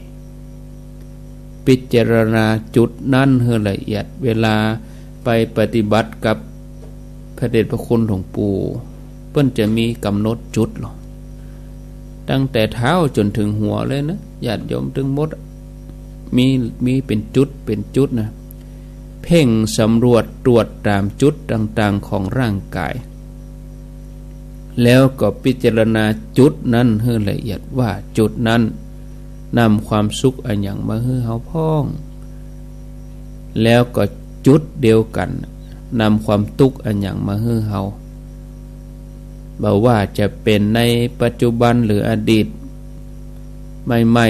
พิจารณาจุดนั้นให้ละเอียดเวลาไปปฏิบัติกับพระเดชพระคุณหลวงปู่เพิ่นจะมีกำหนดจุดหรอตั้งแต่เท้าจนถึงหัวเลยนะญาติโยมถึงหมดมีเป็นจุดนะเพ่งสำรวจตรวจตามจุดต่างๆของร่างกายแล้วก็พิจารณาจุดนั้นให้ละเอียดว่าจุดนั้นนำความสุขอันอย่างมาให้เฮาพ้องแล้วก็จุดเดียวกันนำความทุกข์อันอย่างมาให้เฮาบ่ว่าจะเป็นในปัจจุบันหรืออดีตใหม่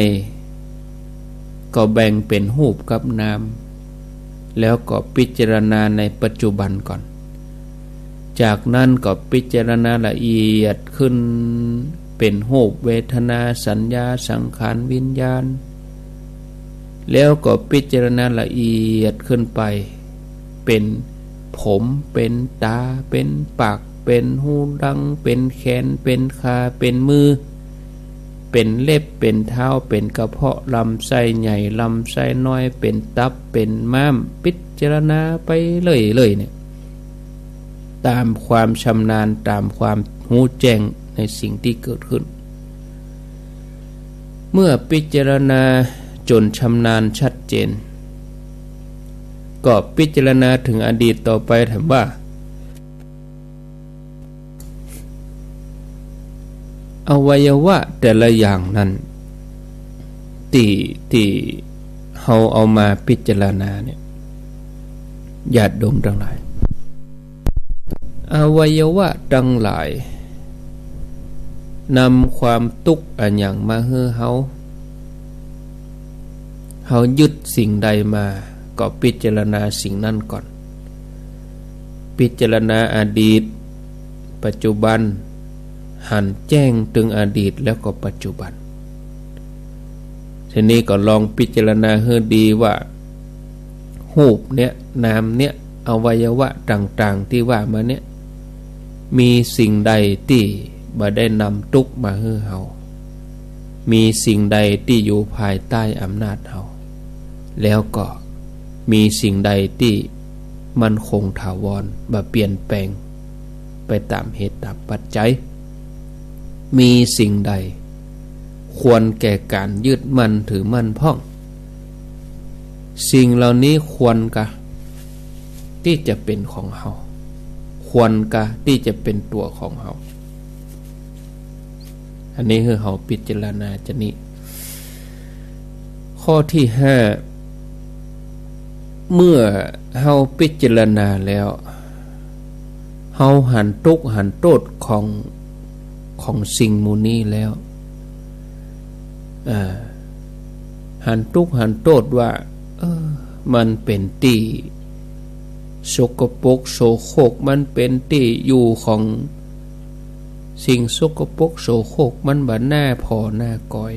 ๆก็แบ่งเป็นรูปกับนามแล้วก็พิจารณาในปัจจุบันก่อนจากนั้นก็พิจารณาละเอียดขึ้นเป็นรูปเวทนาสัญญาสังขารวิญญาณแล้วก็พิจารณาละเอียดขึ้นไปเป็นผมเป็นตาเป็นปากเป็นหูดังเป็นแขนเป็นขาเป็นมือเป็นเล็บเป็นเท้าเป็นกระเพาะลำไส้ใหญ่ลำไส้น้อยเป็นตับเป็นม้ามพิจารณาไปเลยเนี่ยตามความชำนาญตามความรู้แจ้งในสิ่งที่เกิดขึ้นเมื่อพิจารณาจนชำนาญชัดเจนก็พิจารณาถึงอดีตต่อไปถามว่าอวัยวะแต่ละอย่างนั้นที่เฮาเอามาพิจารณาเนี่ยญาติโยมทั้งหลายอวัยวะทั้งหลายนำความทุกข์อันอย่างมาให้เฮายึดสิ่งใดมาก็พิจารณาสิ่งนั้นก่อนพิจารณาอดีตปัจจุบันหันแจ้งถึงอดีตแล้วก็ปัจจุบันทีนี้ก็ลองพิจารณาให้ดีว่ารูปเนี่ยนามเนี่ยอวัยวะต่างๆที่ว่ามาเนี่ยมีสิ่งใดที่บ่ได้นำทุกข์มาให้เฮามีสิ่งใดที่อยู่ภายใต้อำนาจเฮาแล้วก็มีสิ่งใดที่มันคงถาวรบ่เปลี่ยนแปลงไปตามเหตุตามปัจจัยมีสิ่งใดควรแก่การยึดมั่นถือมั่นพ้องสิ่งเหล่านี้ควรกะที่จะเป็นของเฮาควรกะที่จะเป็นตัวของเฮาอันนี้คือเฮาพิจารณาจะนี้ข้อที่5เมื่อเฮาพิจารณาแล้วเฮาหันทุกข์หันโทษของสิ่งมูนี้แล้วหันทุกข์หันโทษว่ามันเป็นที่สกปรกโสโครกมันเป็นที่อยู่ของสิ่งสกปรกโสโครกมันบ่น่าพอน่าก้อย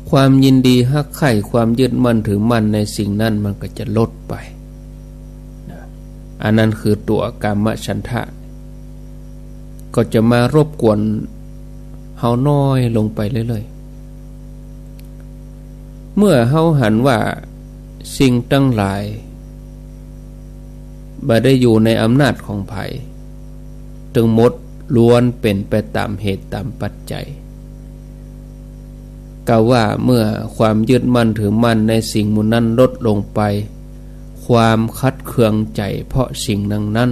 ความยินดีฮักใคร่ความยึดมั่นถือมั่นในสิ่งนั้นมันก็จะลดไปอันนั้นคือตัวกามฉันทะก็จะมารบกวนเฮาน้อยลงไปเรื่อยๆเมื่อเฮาหันว่าสิ่งทั้งหลายบ่ได้อยู่ในอำนาจของไผทั้งหมดล้วนเป็นไปตามเหตุตามปัจจัยกล่าวว่าเมื่อความยึดมั่นถือมั่นในสิ่งมูนั้นลดลงไปความคัดเคืองใจเพราะสิ่งนั้น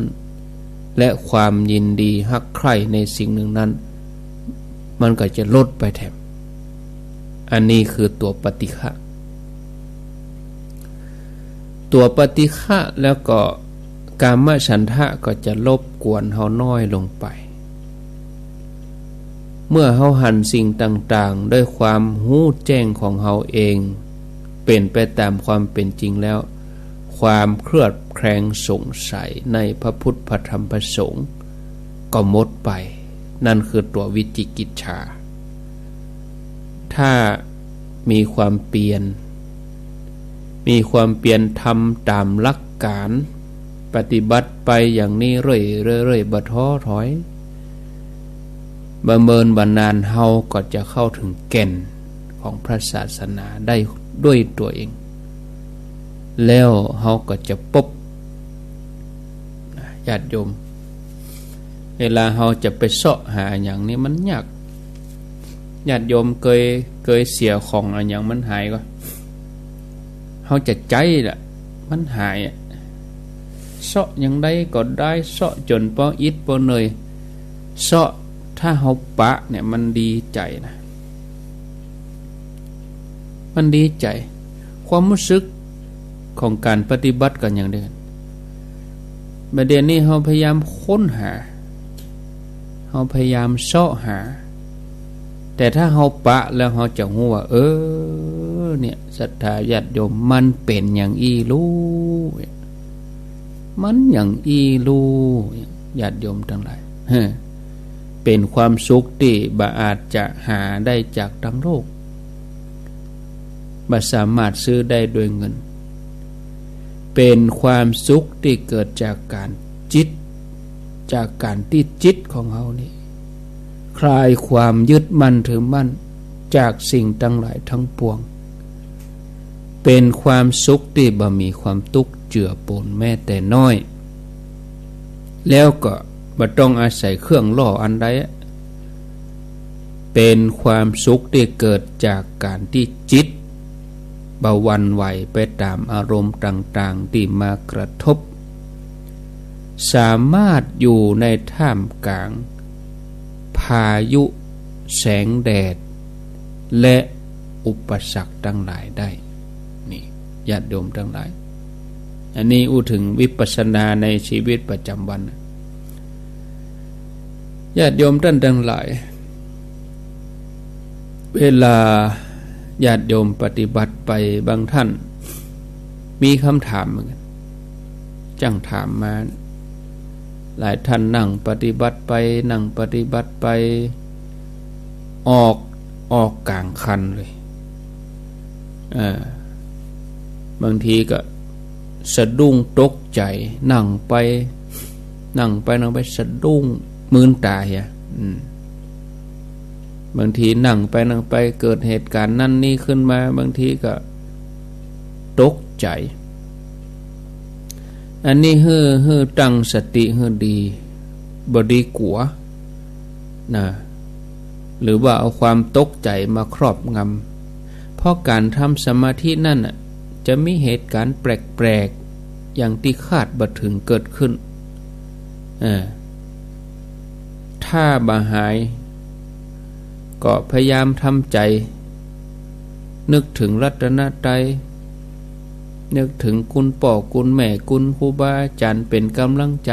และความยินดีฮักใคร่ในสิ่งนั้นมันก็จะลดไปแถมอันนี้คือตัวปฏิฆะแล้วก็กามฉันทะก็จะลบกวนเฮาน้อยลงไป เมื่อเฮาหันสิ่งต่างๆด้วยความรู้แจ้งของเฮาเองเป็นไปตามความเป็นจริงแล้วความเครือบแคลงสงสัยในพระพุทธพระธรรมพระสงฆ์ก็หมดไปนั่นคือตัววิจิกิจฉาถ้ามีความเปลี่ยนทำตามหลักการปฏิบัติไปอย่างนี้เรื่อยๆบ่ท้อถอยบ่เมินบ่นานเฮาก็จะเข้าถึงแก่นของพระศาสนาได้ด้วยตัวเองแล้วเฮาก็จะพบญาติโยมเวลาเฮาจะไปเสาะหาอย่างนี้มันยากญาติโยมเคยเสียของอะไรอย่างมันหายก็เฮาจะใจล่ะมันหายเสาะอย่างใดก็ได้เสาะจนป้ออิดป้อเนยเสาะถ้าเฮาปะเนี่ยมันดีใจนะมันดีใจความรู้สึกของการปฏิบัติกันอย่างเดิมประเด็นนี้เฮาพยายามค้นหาเฮาพยายามเสาะหาแต่ถ้าเฮาปะแล้วเฮาจะรู้ว่าเนี่ยศรัทธาญาติโยมมันเป็นอย่างอีรู้มันอย่างอีรู้ญาติโยมทั้งหลายเป็นความสุขที่บ่อาจจะหาได้จากทั้งโลกบ่สามารถซื้อได้โดยเงินเป็นความสุขที่เกิดจากการที่จิตของเฮานี่คลายความยึดมั่นถือมั่นจากสิ่งทั้งหลายทั้งปวงเป็นความสุขที่บ่มีความทุกข์เจือปนแม้แต่น้อยแล้วก็บ่ต้องอาศัยเครื่องล่ออันใดเป็นความสุขที่เกิดจากการที่จิตบ่หวั่นไหวไปตามอารมณ์ต่างๆที่มากระทบสามารถอยู่ในท่ามกลางพายุแสงแดดและอุปสรรคทั้งหลายได้นี่ญาติโยมทั้งหลายอันนี้อู้ถึงวิปัสสนาในชีวิตประจำวันญาติโยมท่านทั้งหลายเวลาญาติโยมปฏิบัติไปบางท่านมีคำถามเหมือนกันจังถามมาหลายท่านนั่งปฏิบัติไปออกกลางคันเลยบางทีก็สะดุ้งตกใจนั่งไปสะดุ้งมืนตาเหี้ยบางทีนั่งไปเกิดเหตุการณ์นั่นนี่ขึ้นมาบางทีก็ตกใจอันนี้เฮือตั้งสติเฮือดีบ่ดีกว่านะหรือว่าเอาความตกใจมาครอบงำเพราะการทำสมาธินั่นจะมีเหตุการณ์แปลกๆอย่างที่คาดบ่ถึงเกิดขึ้นถ้าบ่หายก็พยายามทำใจนึกถึงรัตนตรัยนึกถึงคุณพ่อคุณแม่คุณครูบาอาจารย์เป็นกำลังใจ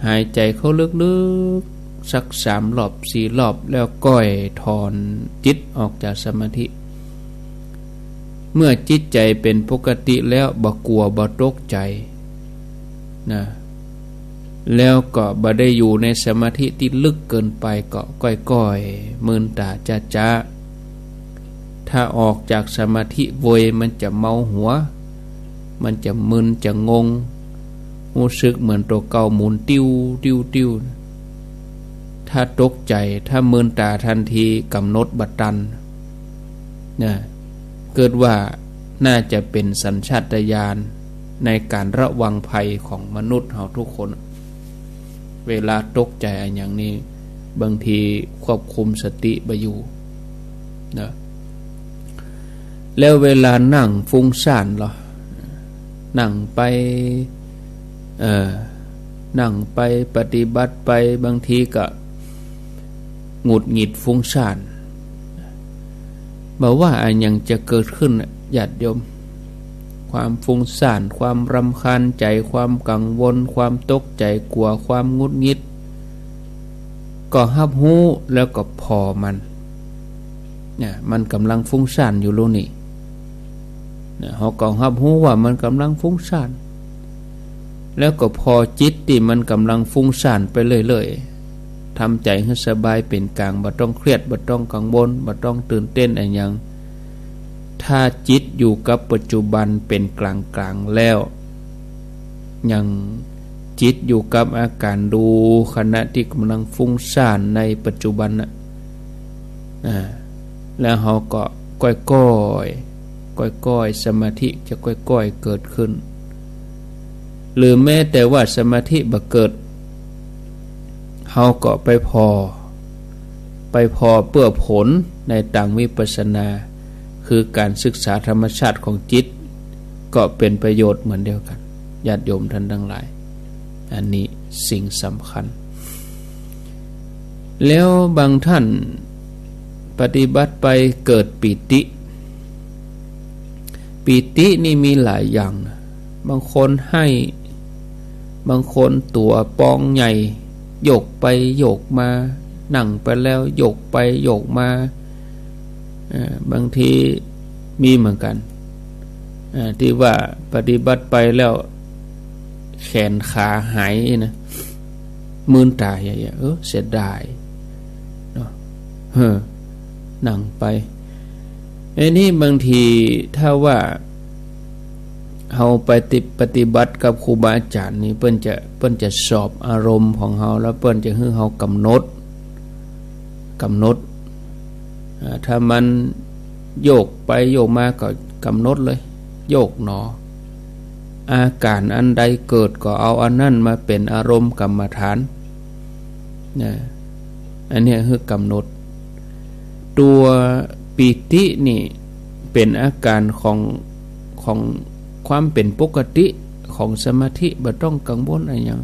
หายใจเข้าลึกๆสัก3 รอบ 4 รอบแล้วก้อยถอนจิตออกจากสมาธิเมื่อจิตใจเป็นปกติแล้วบ่กลัวบ่ตกใจนะแล้วก็บ่ได้อยู่ในสมาธิที่ลึกเกินไปก็ก้อยๆมืนตาจ้าถ้าออกจากสมาธิโวยมันจะเมาหัวมันจะมึนจะงงรู้สึกเหมือนตัวเก่าหมุนติ้วถ้าตกใจถ้ามึนตาทันทีกำหนดบัดตันนะเกิดว่าน่าจะเป็นสัญชาตญาณในการระวังภัยของมนุษย์เราทุกคนเวลาตกใจอย่างนี้บางทีควบคุมสติบ่อยู่นะแล้วเวลานั่งฟุ้งซ่านเหรอนั่งไปปฏิบัติไปบางทีก็หงุดหงิดฟุ้งซ่านบอกว่าอย่างจะเกิดขึ้นญาติโยมความฟุ้งซ่านความรำคาญใจความกังวลความตกใจกลัวความงุดหงิด ก็รับรู้แล้วก็พอมันเนี่ยมันกำลังฟุ้งซ่านอยู่รู้นี่เนี่ยเขาก็รับรู้ว่ามันกำลังฟุ้งซ่านแล้วก็พอจิตที่มันกำลังฟุ้งซ่านไปเรื่อยๆทำใจให้สบายเป็นกลางบ่ต้องเครียดบ่ต้องกังวลบ่ต้องตื่นเต้นอะไรอย่างถ้าจิตอยู่กับปัจจุบันเป็นกลางๆแล้วยังจิตอยู่กับอาการดูขณะที่กำลังฟุ้งซ่านในปัจจุบันน่ะแล้วเขาก็ก้อยสมาธิจะก้อยเกิดขึ้นหรือแม้แต่ว่าสมาธิบ่เกิดเขาก็ไปพอเพื่อผลในทางวิปัสสนาคือการศึกษาธรรมชาติของจิตก็เป็นประโยชน์เหมือนเดียวกันญาติโยมท่านทั้งหลายอันนี้สิ่งสำคัญแล้วบางท่านปฏิบัติไปเกิดปิตินี่มีหลายอย่างนะบางคนให้บางคนตัวปองใหญ่โยกไปโยกมานั่งไปแล้วโยกไปโยกมาบางทีมีเหมือนกันที่ว่าปฏิบัติไปแล้วแขนขาหายนะมืนตาอย่างเสียดายเนาะนั่งไปนี่บางทีถ้าว่าเฮาไปปฏิบัติกับครูบาอาจารย์นี่เพิ่นจะสอบอารมณ์ของเฮาแล้วเพิ่นจะให้เฮากำหนดถ้ามันโยกไปโยกมาก็กำหนดเลยโยกหนออาการอันใดเกิดก็เอาอันนั้นมาเป็นอารมณ์กรรมฐานนะอันนี้คือกำหนดตัวปิตินี่เป็นอาการของความเป็นปกติของสมาธิบ่ต้องกังวลอะไรอย่าง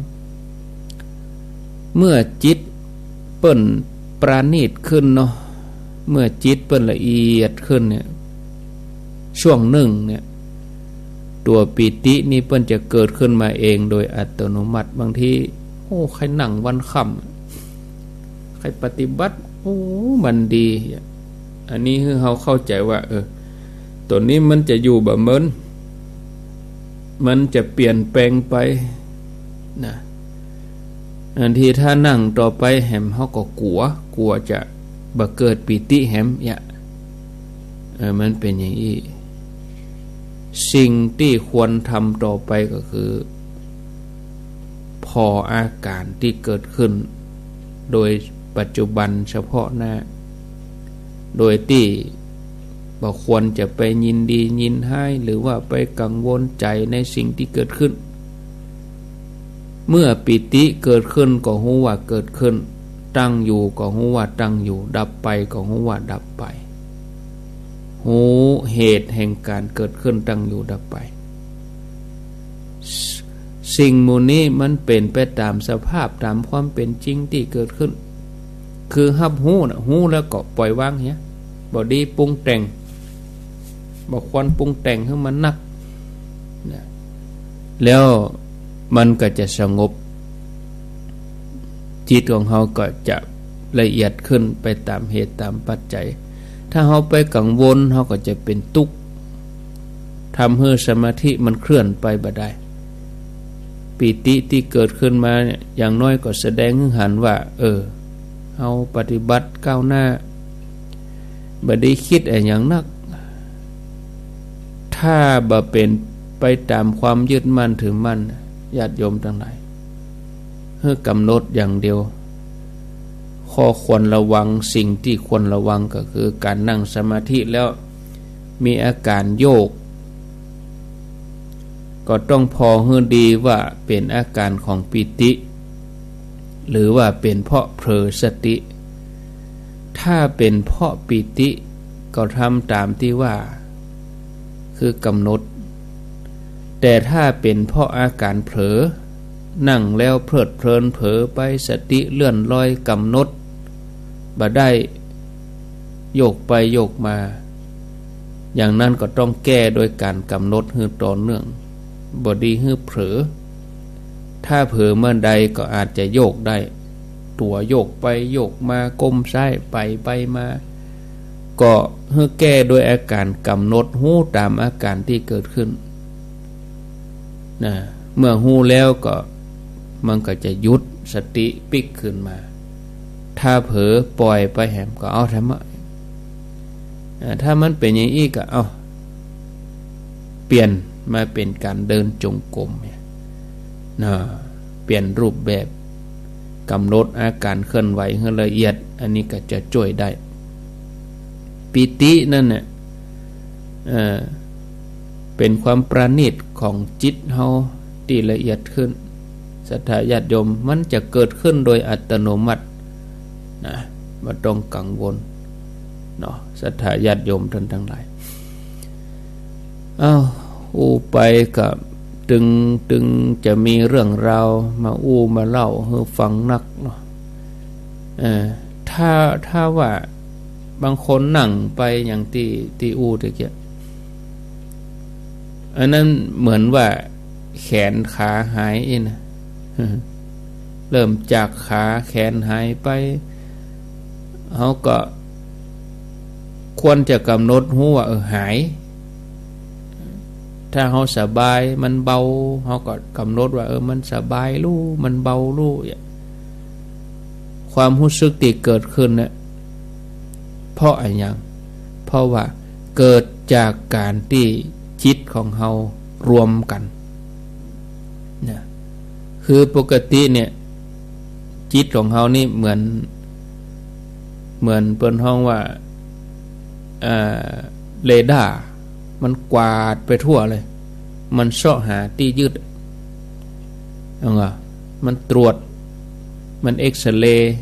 เมื่อจิตเปิ้นปราณีตขึ้นเนาะเมื่อจิตเปิ้นละเอียดขึ้นเนี่ยช่วงหนึ่งเนี่ยตัวปิตินี่เปิ้นจะเกิดขึ้นมาเองโดยอัตโนมัติบางทีใครนั่งวันค่ำใครปฏิบัติมันดีอันนี้คือเขาเข้าใจว่าตัวนี้มันจะอยู่แบบมันจะเปลี่ยนแปลงไปนะอันที่ถ้านั่งต่อไปแหมเขาก็กลัวจะบ่เกิดปิติแหมมันเป็นอย่างนี้สิ่งที่ควรทำต่อไปก็คือพออาการที่เกิดขึ้นโดยปัจจุบันเฉพาะหน้าโดยที่บ่ควรจะไปยินดียินให้หรือว่าไปกังวลใจในสิ่งที่เกิดขึ้นเมื่อปิติเกิดขึ้นก็รู้ว่าเกิดขึ้นตั้งอยู่ก็รู้ว่าตั้งอยู่ดับไปก็รู้ว่าดับไปรู้เหตุแห่งการเกิดขึ้นตั้งอยู่ดับไปสิ่งมูนี้มันเป็นไปตามสภาพตามความเป็นจริงที่เกิดขึ้นคือรับรู้นะรู้แล้วก็ปล่อยวางเหี้ยบ่ดีปรุงแต่งบ่ควรปรุงแต่งให้มันนักนะแล้วมันก็จะสงบจิตของเฮาก็จะละเอียดขึ้นไปตามเหตุตามปัจจัยถ้าเฮาไปกังวลเฮาก็จะเป็นทุกข์ทำให้สมาธิมันเคลื่อนไปบ่ได้ปิติที่เกิดขึ้นมาเนี่ยอย่างน้อยก็แสดงให้เห็นว่าเฮาปฏิบัติก้าวหน้าบ่ได้คิดอะไรอย่างนักถ้าบ่เป็นไปตามความยึดมั่นถือมั่นญาติโยมทั้งหลายให้กำหนดอย่างเดียวข้อควรระวังสิ่งที่ควรระวังก็คือการนั่งสมาธิแล้วมีอาการโยกก็ต้องพอให้ดีว่าเป็นอาการของปิติหรือว่าเป็นเพราะเผลอสติถ้าเป็นเพราะปิติก็ทำตามที่ว่าคือกำหนดแต่ถ้าเป็นเพราะอาการเผลอนั่งแล้วเพลิดเพลินเผลอไปสติเลื่อนลอยกำหนดบ่ได้โยกไปโยกมาอย่างนั้นก็ต้องแก้โดยการกำหนดให้ต่อเนื่องบ่ดีให้เผลอถ้าเผลอเมื่อใดก็อาจจะโยกได้ ตัวโยกไปโยกมาก้มซ้ายไปมาก็เพื่อแก้โดยอาการกำหนดหูตามอาการที่เกิดขึ้นนะเมื่อหูแล้วก็มันก็จะหยุดสติปิกขึ้นมาถ้าเผลอปล่อยไปแหมก็เอาทำไมถ้ามันเป็นอย่างนี้ก็เอาเปลี่ยนมาเป็นการเดินจงกรมนะเปลี่ยนรูปแบบกำหนดอาการเคลื่อนไหวให้ละเอียดอันนี้ก็จะช่วยได้ปิตินั่นเนี่ยเป็นความประณีตของจิตเฮาที่ละเอียดขึ้นศรัทธาญาติโยมมันจะเกิดขึ้นโดยอัตโนมัตินะไม่ต้องกังวลเนาะศรัทธาญาติโยมท่านทั้งหลายอู้ไปกับตึงจะมีเรื่องราวมามาเล่าให้ฟังนักเนาะถ้าว่าบางคนนั่งไปอย่างที่ตะเกียอันนั้นเหมือนว่าแขนขาหายนะเริ่มจากขาแขนหายไปเขาก็ควรจะกำหนดหูว่าหายถ้าเขาสบายมันเบาเขาก็กำหนดว่ามันสบายรู้มันเบารู้ความรู้สึกที่เกิดขึ้นเนี่ยเพราะอะไรอย่างเพราะว่าเกิดจากการที่จิตของเขารวมกันนะคือปกติเนี่ยจิตของเขานี่เหมือนเปิ้นห้องว่าเรดาร์มันกวาดไปทั่วเลยมันเสาะหาที่ยึดมันตรวจมันเอ็กซเรย์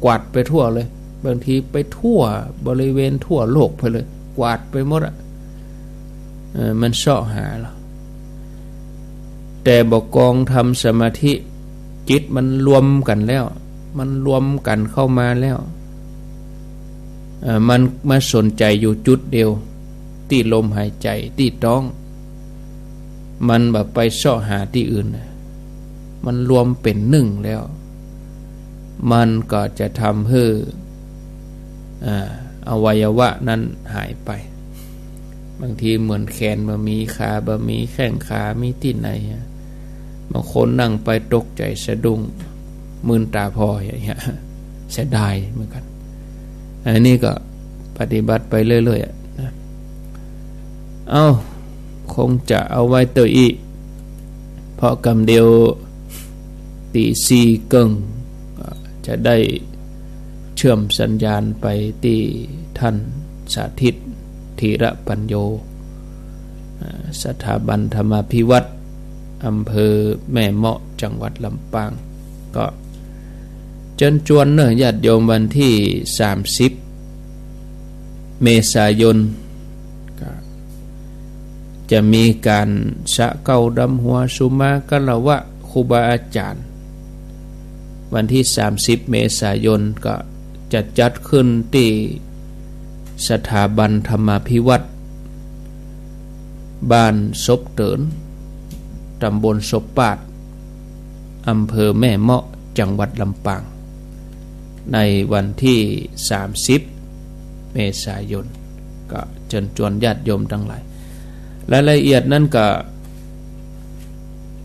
กวาดไปทั่วเลยบางทีไปทั่วบริเวณทั่วโลกไปเลยกวาดไปหมดมันเสาะหาเราแต่บอกกองทำสมาธิจิตมันรวมกันแล้วมันรวมกันเข้ามาแล้วมันมาสนใจอยู่จุดเดียวที่ลมหายใจที่ท้องมันแบบไปเสาะหาที่อื่นมันรวมเป็นหนึ่งแล้วมันก็จะทำให้อวัยวะนั้นหายไปบางทีเหมือนแขนบะมีขาบะมีแข้งขามีที่ไหนบางคนนั่งไปตกใจสะดุ้งมึนตาพออย่างเงี้ยเสียดายเหมือนกันอันนี้ก็ปฏิบัติไปเรื่อยๆนะคงจะเอาไว้ตัวอีกเพราะกำเดียวตีสี่กึ่งจะได้เชื่อมสัญญาณไปที่ท่านสาธิตธีระปัญโยสถาบันธรรมาภิวัตรอำเภอแม่เมาะจังหวัดลำปางก็เชิญชวนญาติโยมวันที่30เมษายนจะมีการสะเก้าดำหัวสุมากะละวะครูบาอาจารย์วันที่30เมษายนก็จะจัดขึ้นที่สถาบันธรรมาภิวัตรบ้านศพเตินตำบลศพปาดอำเภอแม่เมาะจังหวัดลำปางในวันที่30เมษายนก็เชิญชวนญาติโยมทั้งหลายรายละเอียดนั้นก็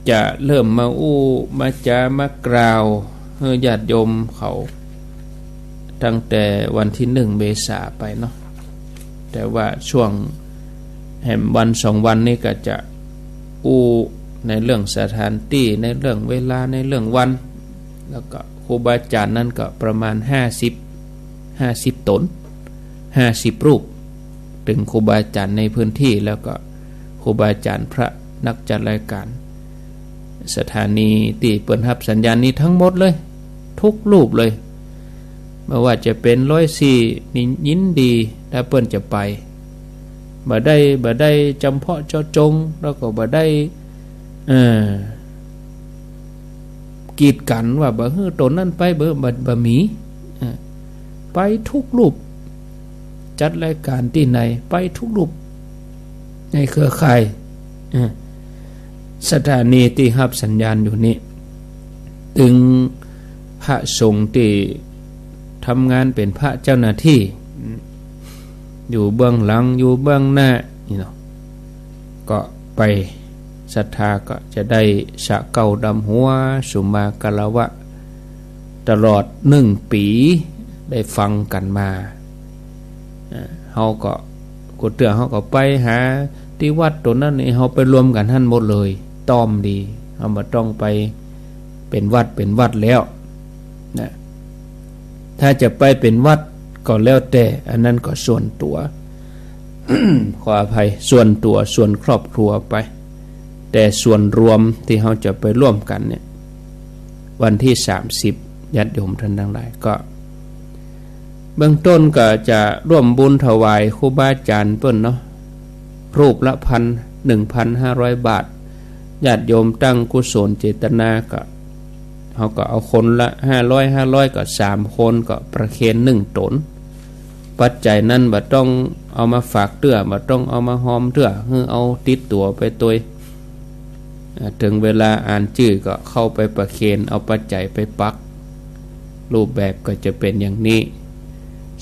จะเริ่มมาจามากล่าวให้ญาติโยมเขาตั้งแต่วันที่1เมษายนไปเนาะแต่ว่าช่วงแห่งวัน2วันนี้ก็จะในเรื่องสถานที่ในเรื่องเวลาในเรื่องวันแล้วก็ครูบาอาจารย์นั้นก็ประมาณ50ตน50รูปถึงครูบาอาจารย์ในพื้นที่แล้วก็ครูบาอาจารย์พระนักจัดรายการสถานีที่เปิดรับสัญญาณนี้ทั้งหมดเลยทุกรูปเลยไม่ว่าจะเป็น104นี่ยินดีถ้าเปิ้นจะไปบ่ได้จำเพาะเจาะจงแล้วก็บ่ได้กีดกันว่าบ่ฮื้อตนนั้นไปบ่มีไปทุกรูปจัดรายการที่ไหนไปทุกรูปในเครือข่ายสถานีที่รับสัญญาณอยู่นี้ถึง พระสงฆ์ที่ทำงานเป็นพระเจ้าหน้าที่อยู่เบื้องหลังอยู่เบื้องหน้านี่เนาะก็ไปศรัทธาก็จะได้สะเก่าดำหัวสุมากะละวะตลอด1 ปีได้ฟังกันมาเฮาก็กูเตือเฮาก็ไปหาที่วัดตัวนั้นนี่เฮาไปรวมกันหั่นหมดเลยต้อมดีเฮาบ่ต้องไปเป็นวัดแล้วนะถ้าจะไปเป็นวัดก็แล้วแต่อันนั้นก็ส่วนตัว ขออภัยส่วนตัวส่วนครอบครัวไปแต่ส่วนรวมที่เฮาจะไปร่วมกันเนี่ยวันที่30ญาติโยมท่านทั้งหลายก็เบื้องต้นก็จะร่วมบุญถวายครูบาอาจารย์เพิ่นเนาะรูปละ1,500 บาทญาติโยมตั้งกุศลเจตนาก็เฮาก็เอาคนละ500ก็3คนก็ประเคน1ตนปัจจัยนั้นบ่ต้องเอามาฝากเตื้อบ่ต้องเอามาหอมเตื้อคือเอาติดตัวไปตัวถึงเวลาอ่านชื่อก็เข้าไปประเคนเอาปัจจัยไปปักรูปแบบก็จะเป็นอย่างนี้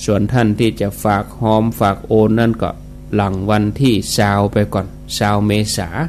ส่วนท่านที่จะฝากโอนนั่นก็หลังวันที่20ไปก่อน20 เมษายน